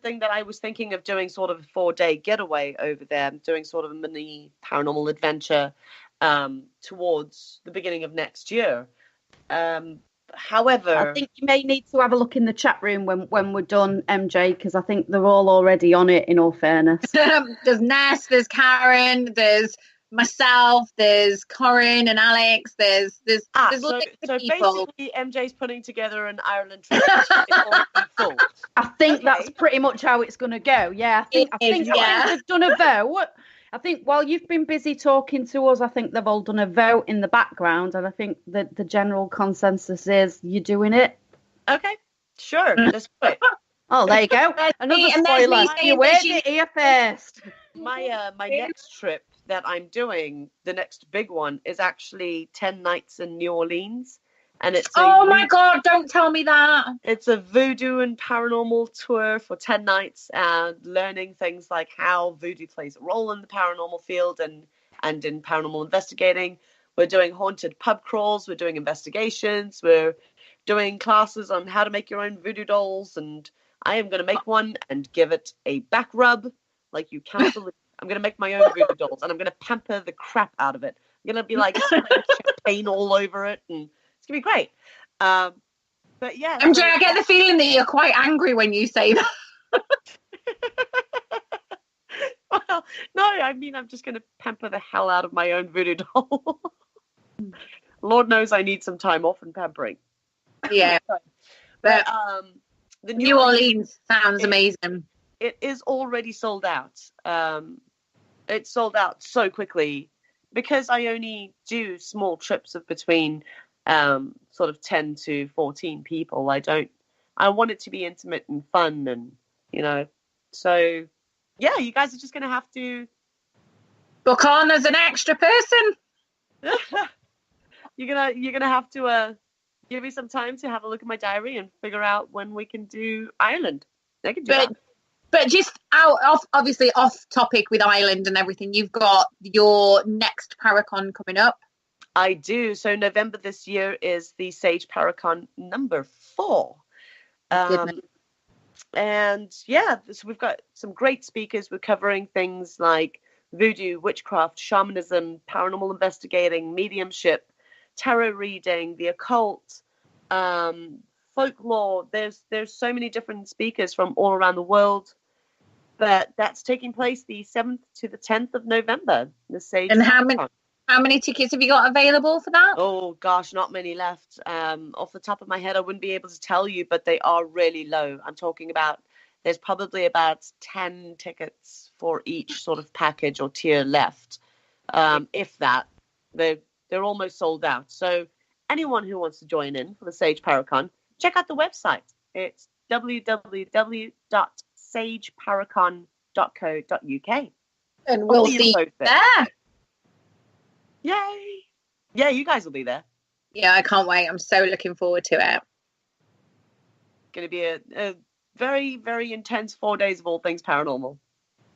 [SPEAKER 5] Thing that I was thinking of doing sort of a 4-day getaway over there, doing sort of a mini paranormal adventure towards the beginning of next year. However,
[SPEAKER 3] I think you may need to have a look in the chat room when we're done, MJ, because I think they're all already on it, in all fairness.
[SPEAKER 4] There's Ness, there's Karen, there's myself, there's Corinne and Alex, there's lots of people.
[SPEAKER 5] Basically MJ's putting together an Ireland trip. Full.
[SPEAKER 3] I think that's pretty much how it's going to go. Yeah, I think they've done a vote. I think while you've been busy talking to us, I think they've all done a vote in the background, and I think that the general consensus is you're doing it.
[SPEAKER 5] Okay, sure. Let's do it.
[SPEAKER 3] Oh, there you go. Another spoiler. You heard it here first.
[SPEAKER 5] My next trip that I'm doing, the next big one, is actually 10 nights in New Orleans. And it's
[SPEAKER 4] my God, don't tell me that.
[SPEAKER 5] It's a voodoo and paranormal tour for 10 nights and learning things like how voodoo plays a role in the paranormal field and in paranormal investigating. We're doing haunted pub crawls. We're doing investigations. We're doing classes on how to make your own voodoo dolls. And I am going to make one and give it a back rub like you can't believe. I'm going to make my own voodoo dolls and I'm going to pamper the crap out of it. I'm going to be like champagne all over it, and it's going to be great. But yeah.
[SPEAKER 4] MJ, I get the feeling that you're quite angry when you say that.
[SPEAKER 5] Well, no, I mean, I'm just going to pamper the hell out of my own voodoo doll. Lord knows I need some time off and pampering.
[SPEAKER 4] Yeah.
[SPEAKER 5] But the
[SPEAKER 4] New Orleans sounds amazing.
[SPEAKER 5] It is already sold out. It's sold out so quickly because I only do small trips of between sort of 10 to 14 people. I want it to be intimate and fun, and so yeah, you guys are just gonna have to
[SPEAKER 4] book on as an extra person.
[SPEAKER 5] you're gonna have to give me some time to have a look at my diary and figure out when we can do Ireland. I can do that.
[SPEAKER 4] But just obviously off topic with Ireland and everything, you've got your next Paracon coming up.
[SPEAKER 5] I do. So November this year is the Sage Paracon number 4. And yeah, so we've got some great speakers. We're covering things like voodoo, witchcraft, shamanism, paranormal investigating, mediumship, tarot reading, the occult, folklore. There's so many different speakers from all around the world. But that's taking place the 7th to the 10th of November. The Sage.
[SPEAKER 4] And how many tickets have you got available for that?
[SPEAKER 5] Oh gosh, not many left. Off the top of my head, I wouldn't be able to tell you, but they are really low. I'm talking about there's probably about 10 tickets for each sort of package or tier left. If that, they're almost sold out. So anyone who wants to join in for the Sage Paracon, check out the website. It's www.sageparacon.co.uk.
[SPEAKER 4] And we'll see you there.
[SPEAKER 5] Yay! Yeah, you guys will be there.
[SPEAKER 4] Yeah, I can't wait. I'm so looking forward to it.
[SPEAKER 5] Going to be a very, very intense 4 days of all things paranormal.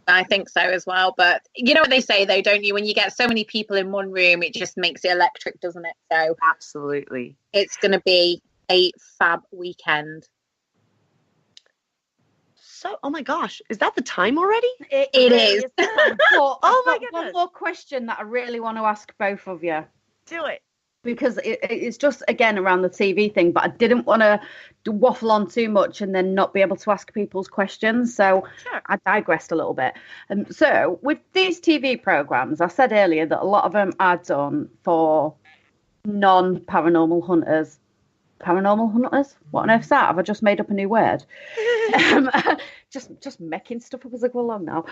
[SPEAKER 4] I think so as well. But you know what they say, though, don't you? When you get so many people in one room, it just makes it electric, doesn't it? So
[SPEAKER 5] absolutely. It's
[SPEAKER 4] going to be a fab weekend.
[SPEAKER 5] So, oh my gosh, is that the time already?
[SPEAKER 4] It is.
[SPEAKER 3] Oh my goodness. One more question that I really want to ask both of you.
[SPEAKER 5] Do it.
[SPEAKER 3] because it's just, again, around the TV thing, but I didn't want to waffle on too much and then not be able to ask people's questions. So
[SPEAKER 5] Sure.
[SPEAKER 3] I digressed a little bit. And so with these TV programs, I said earlier that a lot of them are done for non-paranormal hunters. Paranormal hunters? What on earth's that? Have I just made up a new word? Just making stuff up as I go along now.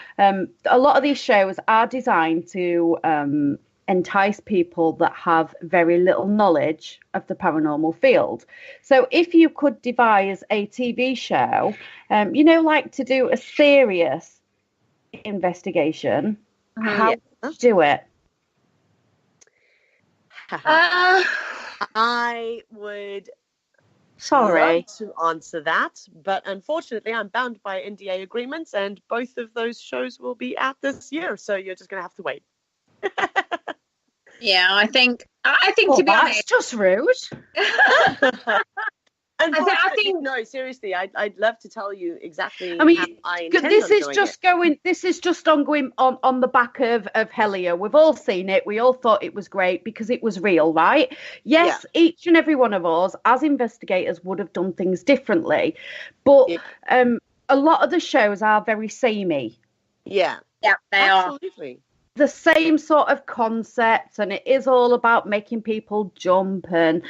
[SPEAKER 3] A lot of these shows are designed to entice people that have very little knowledge of the paranormal field. So if you could devise a TV show, like to do a serious investigation, how would you do it?
[SPEAKER 5] I would
[SPEAKER 3] Sorry.
[SPEAKER 5] love to answer that, but unfortunately I'm bound by NDA agreements, and both of those shows will be out this year, so you're just going to have to wait.
[SPEAKER 4] Yeah, I think
[SPEAKER 3] Well,
[SPEAKER 4] to be
[SPEAKER 3] that's
[SPEAKER 4] honest,
[SPEAKER 3] just rude.
[SPEAKER 4] I think
[SPEAKER 5] no, seriously, I'd love to tell you exactly.
[SPEAKER 3] I mean,
[SPEAKER 5] how I intend
[SPEAKER 3] this
[SPEAKER 5] on
[SPEAKER 3] is
[SPEAKER 5] doing
[SPEAKER 3] just
[SPEAKER 5] it.
[SPEAKER 3] going. This is just ongoing on the back of Hellier. We've all seen it. We all thought it was great because it was real, right? Yes, each and every one of us, as investigators, would have done things differently, but a lot of the shows are very samey.
[SPEAKER 5] Yeah,
[SPEAKER 4] they are.
[SPEAKER 5] absolutely.
[SPEAKER 3] The same sort of concept, and it is all about making people jump and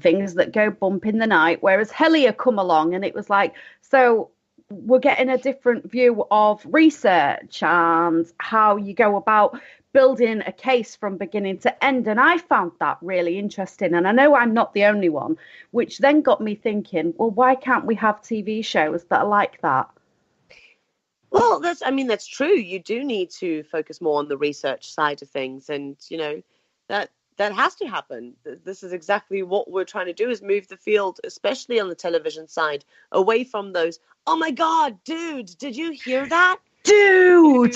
[SPEAKER 3] things that go bump in the night, whereas Hellier come along and it was like, so we're getting a different view of research and how you go about building a case from beginning to end, and I found that really interesting, and I know I'm not the only one, which then got me thinking, well, why can't we have TV shows that are like that?
[SPEAKER 5] Well, that's true. You do need to focus more on the research side of things, and that has to happen. This is exactly what we're trying to do: is move the field, especially on the television side, away from those. Oh my God, dude! Did you hear that,
[SPEAKER 3] dude?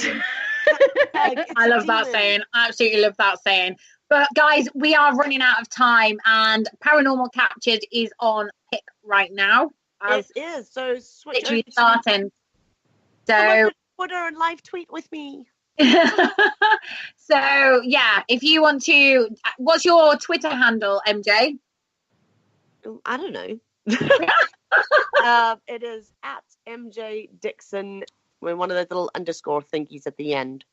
[SPEAKER 4] I love that saying. Absolutely love that saying. But guys, we are running out of time, and Paranormal Captured is on pick right now.
[SPEAKER 5] It is. So switch
[SPEAKER 4] literally
[SPEAKER 5] over
[SPEAKER 4] starting. So
[SPEAKER 5] to Twitter and live tweet with me.
[SPEAKER 4] So yeah, if you want to, what's your Twitter handle, MJ?
[SPEAKER 5] I don't know. It is at MJ Dickson with one of those little underscore thingies at the end.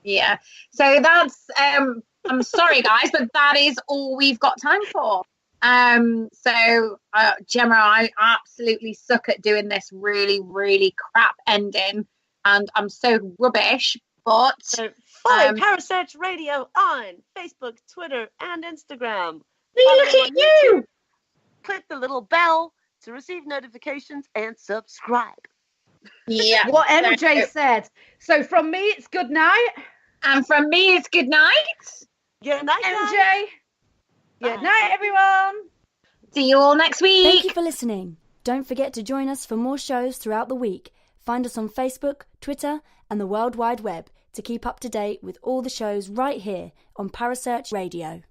[SPEAKER 4] Yeah. So that's I'm sorry guys, but that is all we've got time for. So Gemma, I absolutely suck at doing this really, really crap ending, and I'm so rubbish. But
[SPEAKER 5] so follow Parasearch Radio on Facebook, Twitter, and Instagram.
[SPEAKER 4] Look at you!
[SPEAKER 5] Click the little bell to receive notifications and subscribe.
[SPEAKER 4] Yeah.
[SPEAKER 3] What MJ said. So from me, it's good night.
[SPEAKER 4] And from me, it's good night.
[SPEAKER 5] Good night,
[SPEAKER 3] MJ. Good night, everyone.
[SPEAKER 4] See you all next week.
[SPEAKER 1] Thank you for listening. Don't forget to join us for more shows throughout the week. Find us on Facebook, Twitter, and the World Wide Web to keep up to date with all the shows right here on Parasearch Radio.